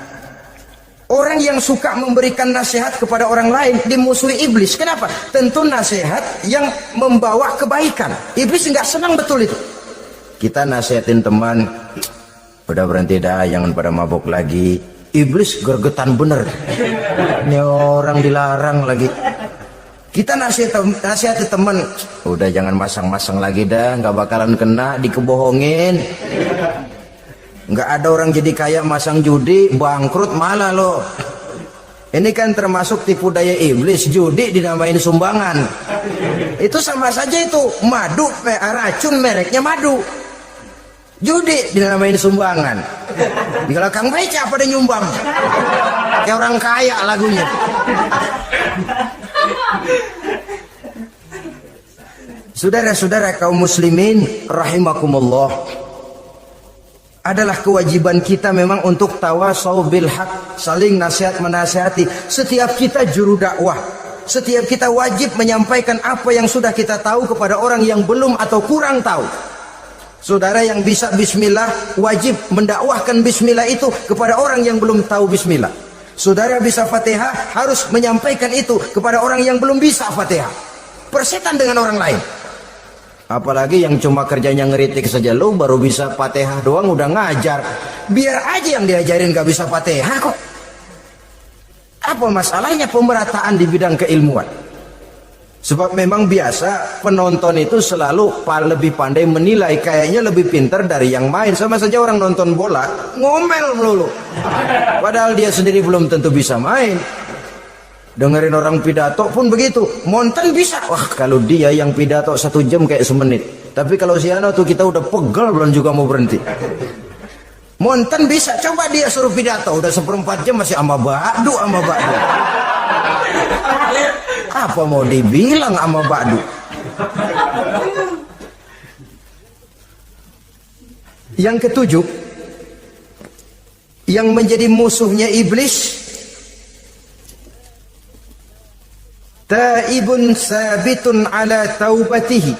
orang yang suka memberikan nasihat kepada orang lain dimusuhi iblis. Kenapa? Tentu nasihat yang membawa kebaikan. Iblis nggak senang betul itu. Kita nasihatin teman, udah berhenti dah, jangan pada mabuk lagi. Iblis gergetan bener. Ini orang dilarang lagi. Kita nasihati teman, udah jangan masang-masang lagi dah, nggak bakalan kena, dikebohongin. Nggak ada orang jadi kaya masang judi, bangkrut malah loh. Ini kan termasuk tipu daya iblis, judi dinamain sumbangan. Itu sama saja itu, madu, racun mereknya madu. Judi dinamain sumbangan. Kalau Kang Beca pada nyumbang, kayak orang kaya lagunya. Saudara-saudara kaum muslimin rahimakumullah, adalah kewajiban kita memang untuk tawasau bil haq, saling nasihat menasihati. Setiap kita juru dakwah, setiap kita wajib menyampaikan apa yang sudah kita tahu kepada orang yang belum atau kurang tahu. Saudara yang bisa bismillah wajib mendakwahkan bismillah itu kepada orang yang belum tahu bismillah. Saudara bisa Fatihah harus menyampaikan itu kepada orang yang belum bisa Fatihah. Persetan dengan orang lain. Apalagi yang cuma kerjanya ngeritik saja, lo baru bisa Fatihah doang udah ngajar. Biar aja yang diajarin gak bisa Fatihah kok. Apa masalahnya pemerataan di bidang keilmuan? Sebab memang biasa penonton itu selalu lebih pandai menilai, kayaknya lebih pintar dari yang main. Sama saja orang nonton bola ngomel melulu, padahal dia sendiri belum tentu bisa main. Dengerin orang pidato pun begitu, monten bisa. Wah, kalau dia yang pidato 1 jam kayak semenit. Tapi kalau si Ano tuh kita udah pegel belum juga mau berhenti. Monten bisa, coba dia suruh pidato udah 1/4 jam masih ama ba'du. Apa mau dibilang ama ba'du? Yang ketujuh, yang menjadi musuhnya iblis, taibun sabitun ala taubatihi,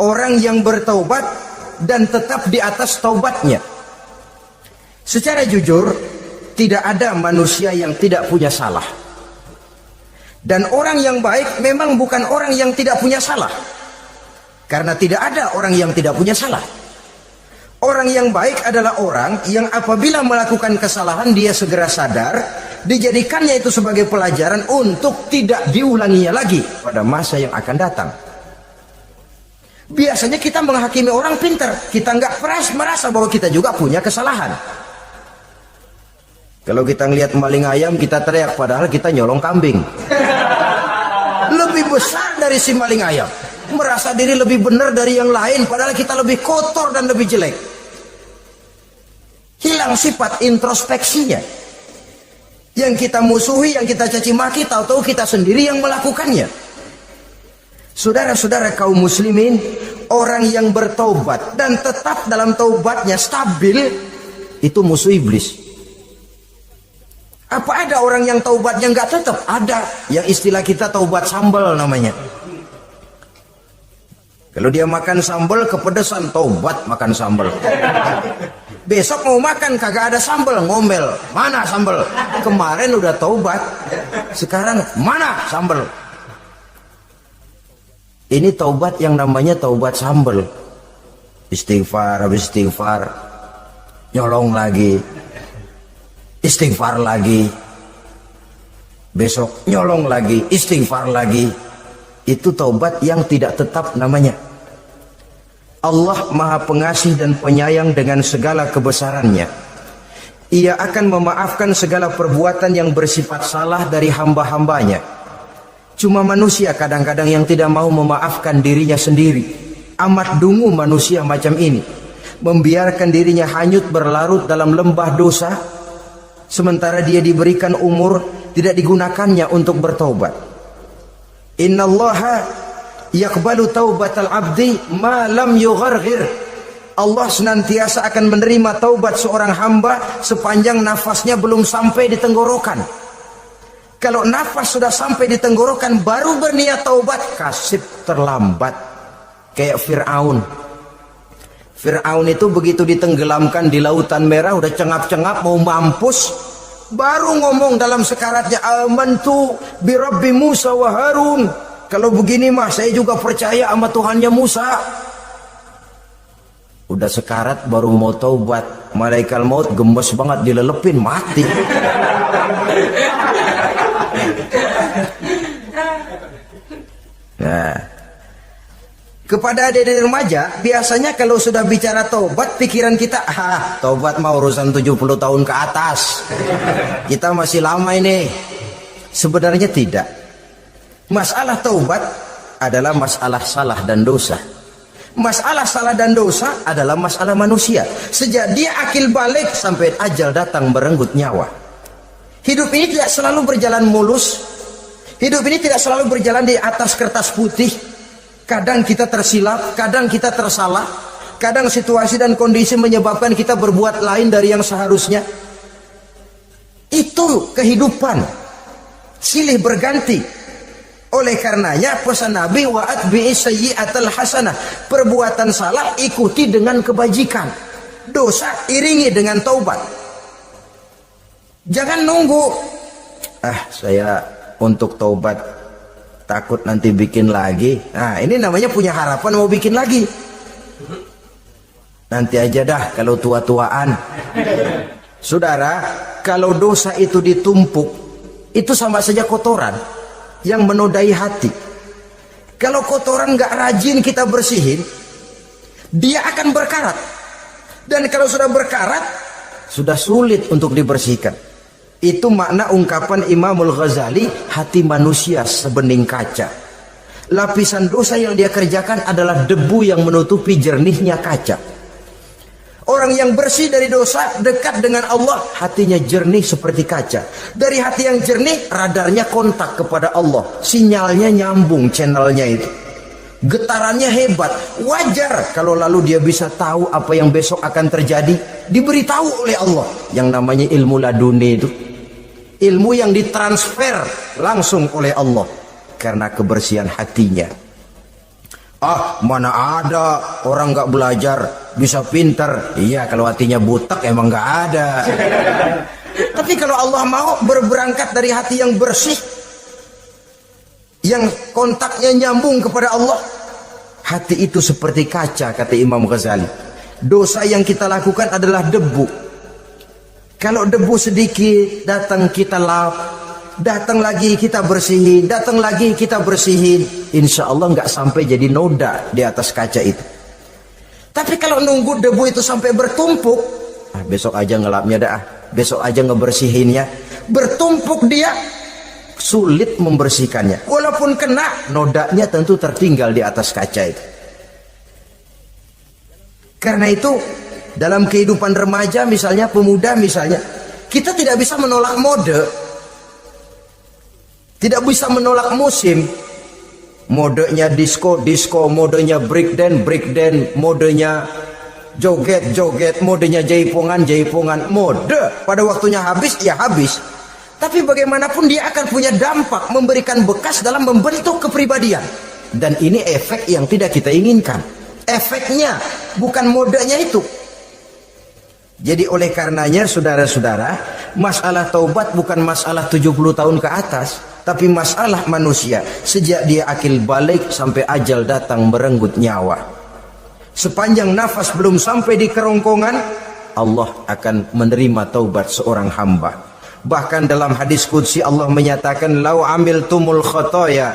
orang yang bertaubat dan tetap di atas taubatnya. Secara jujur, tidak ada manusia yang tidak punya salah. Dan orang yang baik memang bukan orang yang tidak punya salah. Karena tidak ada orang yang tidak punya salah. Orang yang baik adalah orang yang apabila melakukan kesalahan dia segera sadar, dijadikannya itu sebagai pelajaran untuk tidak diulanginya lagi pada masa yang akan datang. Biasanya kita menghakimi orang pintar, kita nggak merasa bahwa kita juga punya kesalahan. Kalau kita ngelihat maling ayam kita teriak, padahal kita nyolong kambing. Lebih besar dari si maling ayam, merasa diri lebih benar dari yang lain, padahal kita lebih kotor dan lebih jelek. Hilang sifat introspeksinya. Yang kita musuhi, yang kita caci maki, tahu-tahu kita sendiri yang melakukannya. Saudara-saudara kaum muslimin, orang yang bertaubat dan tetap dalam taubatnya stabil, itu musuh iblis. Apa ada orang yang taubatnya nggak tetap? Ada, yang istilah kita taubat sambal namanya. Kalau dia makan sambal kepedesan, taubat makan sambal. Besok mau makan kagak ada sambal, ngomel. Mana sambal? Kemarin udah taubat, sekarang mana sambal? Ini taubat yang namanya taubat sambal. Istighfar, habis istighfar, nyolong lagi, istighfar lagi, besok nyolong lagi, istighfar lagi. Itu taubat yang tidak tetap namanya. Allah Maha Pengasih dan Penyayang dengan segala kebesarannya. Ia akan memaafkan segala perbuatan yang bersifat salah dari hamba-hambanya. Cuma manusia kadang-kadang yang tidak mau memaafkan dirinya sendiri. Amat dungu manusia macam ini, membiarkan dirinya hanyut berlarut dalam lembah dosa, sementara dia diberikan umur tidak digunakannya untuk bertaubat. Innallaha yaqbalu taubatal abdi ma lam yugharghir. Allah senantiasa akan menerima taubat seorang hamba sepanjang nafasnya belum sampai di tenggorokan. Kalau nafas sudah sampai di tenggorokan baru berniat taubat, kasib terlambat. Kayak Fir'aun. Fir'aun itu begitu ditenggelamkan di lautan merah, udah cengap-cengap mau mampus, baru ngomong dalam sekaratnya, amantu bi Rabbi Musa wa Harun. Kalau begini mah saya juga percaya sama Tuhannya Musa. Udah sekarat baru mau taubat, malaikat maut gemes banget dilelepin, mati. Nah, kepada adik-adik remaja, biasanya kalau sudah bicara taubat, pikiran kita, taubat mah urusan 70 tahun ke atas. Kita masih lama ini. Sebenarnya tidak. Masalah taubat adalah masalah salah dan dosa. Masalah salah dan dosa adalah masalah manusia. Sejak dia akil balik sampai ajal datang merenggut nyawa. Hidup ini tidak selalu berjalan mulus. Hidup ini tidak selalu berjalan di atas kertas putih. Kadang kita tersilap, kadang kita tersalah, kadang situasi dan kondisi menyebabkan kita berbuat lain dari yang seharusnya. Itu kehidupan, silih berganti. Oleh karenanya pesan Nabi, wa atbi'i sayyi'atal hasanah, perbuatan salah ikuti dengan kebajikan, dosa iringi dengan taubat. Jangan nunggu, saya untuk taubat takut nanti bikin lagi. Nah, ini namanya punya harapan mau bikin lagi. Nanti aja dah kalau tua-tuaan. Saudara, kalau dosa itu ditumpuk, itu sama saja kotoran yang menodai hati. Kalau kotoran nggak rajin kita bersihin, dia akan berkarat. Dan kalau sudah berkarat, sudah sulit untuk dibersihkan. Itu makna ungkapan Imamul Ghazali, hati manusia sebening kaca. Lapisan dosa yang dia kerjakan adalah debu yang menutupi jernihnya kaca. Orang yang bersih dari dosa, dekat dengan Allah, hatinya jernih seperti kaca. Dari hati yang jernih, radarnya kontak kepada Allah. Sinyalnya nyambung channelnya itu. Getarannya hebat. Wajar kalau lalu dia bisa tahu apa yang besok akan terjadi. Diberitahu oleh Allah. Yang namanya ilmu laduni itu. Ilmu yang ditransfer langsung oleh Allah. Karena kebersihan hatinya. Mana ada orang nggak belajar bisa pinter. Iya, kalau hatinya butek emang nggak ada. Tapi kalau Allah mau berberangkat dari hati yang bersih, yang kontaknya nyambung kepada Allah, hati itu seperti kaca, kata Imam Ghazali. Dosa yang kita lakukan adalah debu. Kalau debu sedikit datang kita lap, datang lagi kita bersihin, datang lagi kita bersihin, insya Allah nggak sampai jadi noda di atas kaca itu. Tapi kalau nunggu debu itu sampai bertumpuk, besok aja ngelapnya dah, besok aja ngebersihinnya, bertumpuk dia, sulit membersihkannya. Walaupun kena, nodanya tentu tertinggal di atas kaca itu. Karena itu dalam kehidupan remaja misalnya, pemuda misalnya, kita tidak bisa menolak mode, tidak bisa menolak musim. Modenya disco, modenya breakdance, modenya joget, modenya jaipongan, mode. Pada waktunya habis, ya habis. Tapi bagaimanapun dia akan punya dampak, memberikan bekas dalam membentuk kepribadian. Dan ini efek yang tidak kita inginkan. Efeknya, bukan modenya itu. Jadi oleh karenanya saudara-saudara, masalah taubat bukan masalah 70 tahun ke atas, tapi masalah manusia sejak dia akil balik sampai ajal datang merenggut nyawa. Sepanjang nafas belum sampai di kerongkongan, Allah akan menerima taubat seorang hamba. Bahkan dalam hadis qudsi Allah menyatakan, "Lau amiltumul khotoya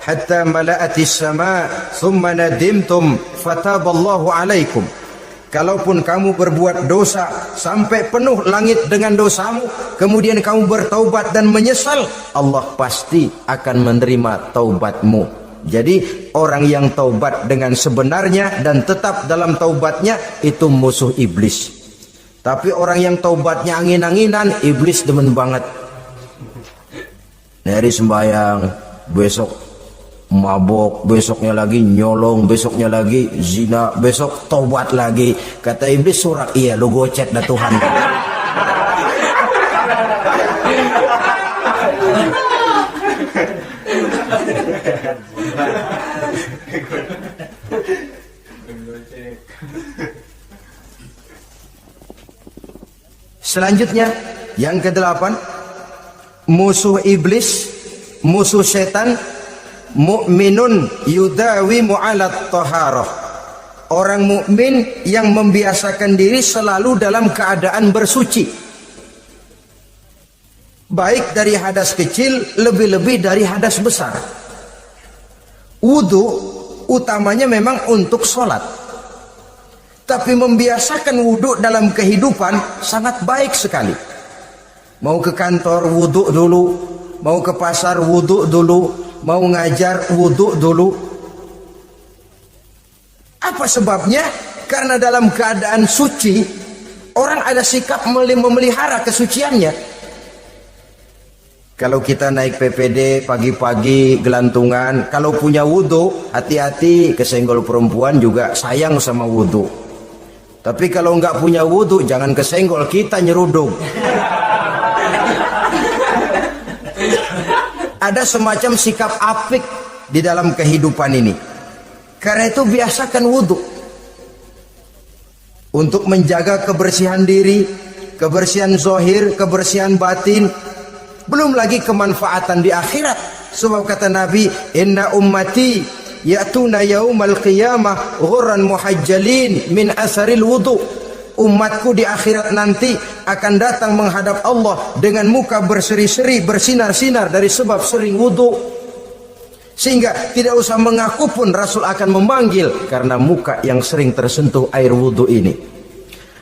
hatta mala'atis sama thumma nadimtum fataballahu alaikum." Kalaupun kamu berbuat dosa sampai penuh langit dengan dosamu, kemudian kamu bertaubat dan menyesal, Allah pasti akan menerima taubatmu. Jadi orang yang taubat dengan sebenarnya dan tetap dalam taubatnya itu musuh iblis. Tapi orang yang taubatnya angin-anginan, iblis demen banget. Dari sembahyang, besok mabok, besoknya lagi nyolong, besoknya lagi zina, besok taubat lagi. Kata iblis, surat, iya lu gocet dah Tuhan. Selanjutnya yang ke-8, musuh iblis, musuh setan, mu'minun yudawimu 'alat taharah. Orang mukmin yang membiasakan diri selalu dalam keadaan bersuci. Baik dari hadas kecil, lebih-lebih dari hadas besar. Wudu utamanya memang untuk sholat. Tapi membiasakan wudu dalam kehidupan sangat baik sekali. Mau ke kantor wudu dulu, mau ke pasar wudu dulu, mau ngajar wudu dulu. Apa sebabnya? Karena dalam keadaan suci, orang ada sikap memelihara kesuciannya. Kalau kita naik PPD pagi-pagi gelantungan, kalau punya wudu, hati-hati, kesenggol perempuan juga sayang sama wudu. Tapi kalau nggak punya wudu, jangan kesenggol, kita nyerudung. Ada semacam sikap apik di dalam kehidupan ini. Karena itu biasakan wudu untuk menjaga kebersihan diri, kebersihan zahir, kebersihan batin, belum lagi kemanfaatan di akhirat. Sebab kata Nabi, "Inna ummati ya'tuna yaumal qiyamah ghurran muhajjalin min asaril wudu." Umatku di akhirat nanti akan datang menghadap Allah dengan muka berseri-seri, bersinar-sinar dari sebab sering wudu. Sehingga tidak usah mengaku pun Rasul akan memanggil karena muka yang sering tersentuh air wudu ini.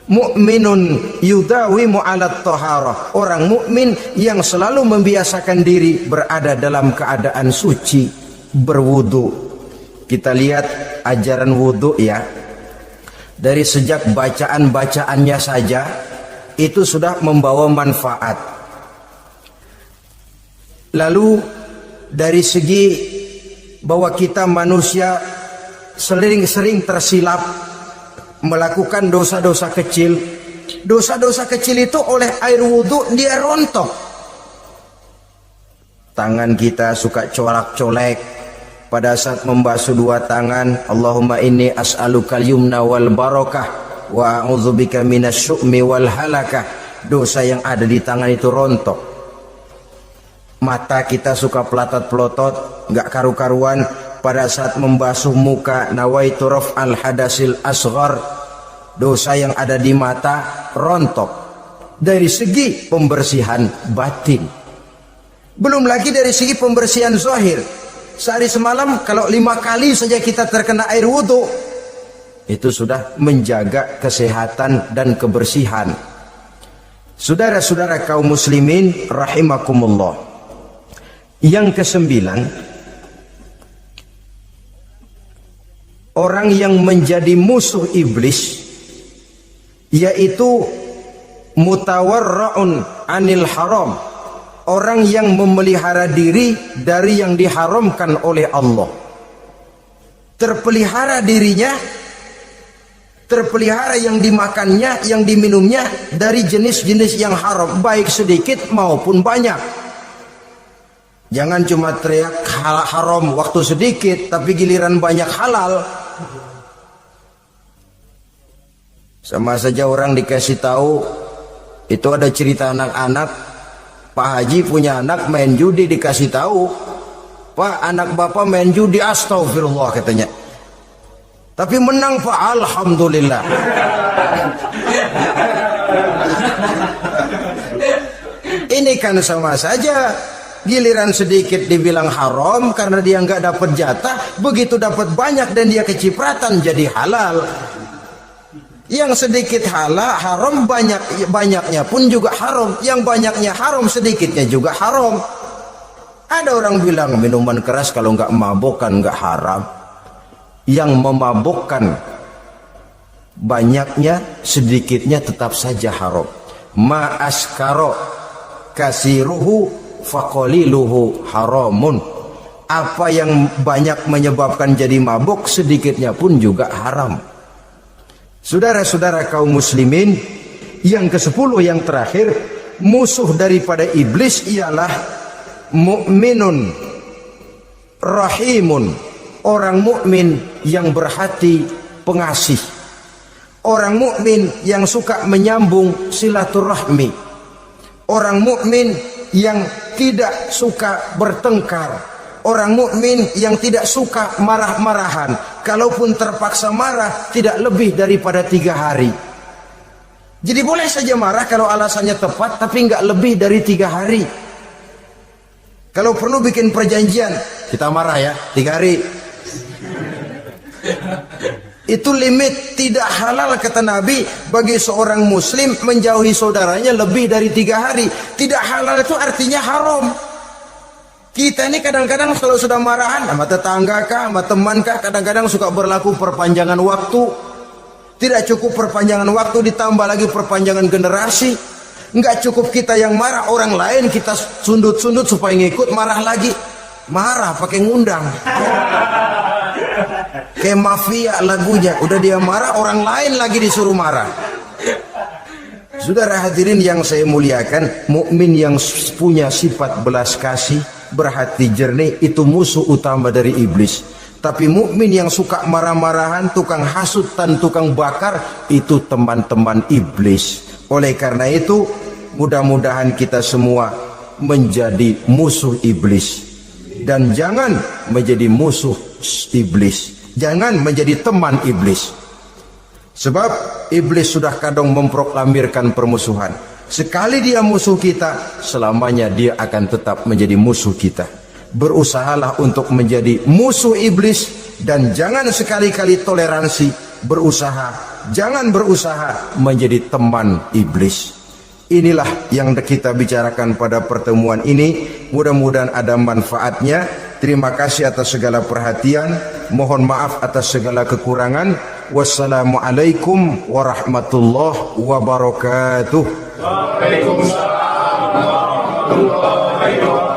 Mu'minun yudawimu 'alat taharah. Orang mukmin yang selalu membiasakan diri berada dalam keadaan suci, berwudu. Kita lihat ajaran wudu ya. Dari sejak bacaan-bacaannya saja itu sudah membawa manfaat. Lalu dari segi bahwa kita manusia sering tersilap melakukan dosa-dosa kecil. Dosa-dosa kecil itu oleh air wudu dia rontok. Tangan kita suka colak-colek. Pada saat membasuh dua tangan, Allahumma inni as'alukal yumna wal barakah wa a'udzubika minasyu'mi wal halakah. Dosa yang ada di tangan itu rontok. Mata kita suka pelotot-pelotot, nggak karu-karuan. Pada saat membasuh muka, nawaitu raf'al hadasil asghar. Dosa yang ada di mata rontok. Dari segi pembersihan batin. Belum lagi dari segi pembersihan zahir. Sehari semalam kalau 5 kali saja kita terkena air wudu, itu sudah menjaga kesehatan dan kebersihan. Saudara-saudara kaum muslimin rahimakumullah. Yang ke-9, orang yang menjadi musuh iblis yaitu mutawarra'un anil haram. Orang yang memelihara diri dari yang diharamkan oleh Allah. terpelihara dirinya, terpelihara yang dimakannya, yang diminumnya dari jenis-jenis yang haram, baik sedikit maupun banyak. Jangan cuma teriak haram waktu sedikit, tapi giliran banyak halal. Sama saja orang dikasih tahu, itu ada cerita anak-anak, Pak Haji punya anak main judi, dikasih tahu, Pak, anak bapak main judi, astagfirullah katanya. Tapi menang Pak, alhamdulillah. Ini kan sama saja, giliran sedikit dibilang haram karena dia nggak dapat jatah, begitu dapat banyak dan dia kecipratan jadi halal. Yang sedikit haram, banyaknya pun juga haram. Yang banyaknya haram, sedikitnya juga haram. Ada orang bilang minuman keras kalau nggak mabokkan nggak haram. Yang memabokkan banyaknya, sedikitnya tetap saja haram. Ma askaro kasiruhu faqaliluhu haramun. Apa yang banyak menyebabkan jadi mabuk, sedikitnya pun juga haram. Saudara-saudara kaum muslimin, yang ke-10 yang terakhir, musuh daripada iblis ialah mukminun rahimun, orang mukmin yang berhati pengasih, orang mukmin yang suka menyambung silaturahmi, orang mukmin yang tidak suka bertengkar, orang mukmin yang tidak suka marah-marahan. Kalaupun terpaksa marah, tidak lebih daripada 3 hari. Jadi boleh saja marah kalau alasannya tepat, tapi nggak lebih dari 3 hari. Kalau perlu bikin perjanjian, kita marah ya 3 hari. Itu limit. Tidak halal kata Nabi bagi seorang muslim menjauhi saudaranya lebih dari 3 hari. Tidak halal itu artinya haram. Kita ini kadang-kadang kalau sudah marahan sama tetangga kah, sama teman kah, kadang-kadang suka berlaku perpanjangan waktu. Tidak cukup perpanjangan waktu, ditambah lagi perpanjangan generasi. Enggak cukup kita yang marah, orang lain kita sundut-sundut supaya ngikut marah lagi. Marah pakai ngundang. Kayak mafia lagunya, udah dia marah, orang lain lagi disuruh marah. Saudara hadirin yang saya muliakan, mukmin yang punya sifat belas kasih, berhati jernih, itu musuh utama dari iblis. Tapi mukmin yang suka marah-marahan, tukang hasut dan tukang bakar, itu teman-teman iblis. Oleh karena itu, mudah-mudahan kita semua menjadi musuh iblis, dan jangan menjadi musuh iblis, jangan menjadi teman iblis. Sebab iblis sudah kadang memproklamirkan permusuhan. Sekali dia musuh kita, selamanya dia akan tetap menjadi musuh kita. Berusahalah untuk menjadi musuh iblis, dan jangan sekali-kali toleransi. Jangan berusaha menjadi teman iblis. Inilah yang kita bicarakan pada pertemuan ini. Mudah-mudahan ada manfaatnya. Terima kasih atas segala perhatian. Mohon maaf atas segala kekurangan. Wassalamualaikum warahmatullahi wabarakatuh. Waalaikumsalam warahmatullahi wabarakatuh.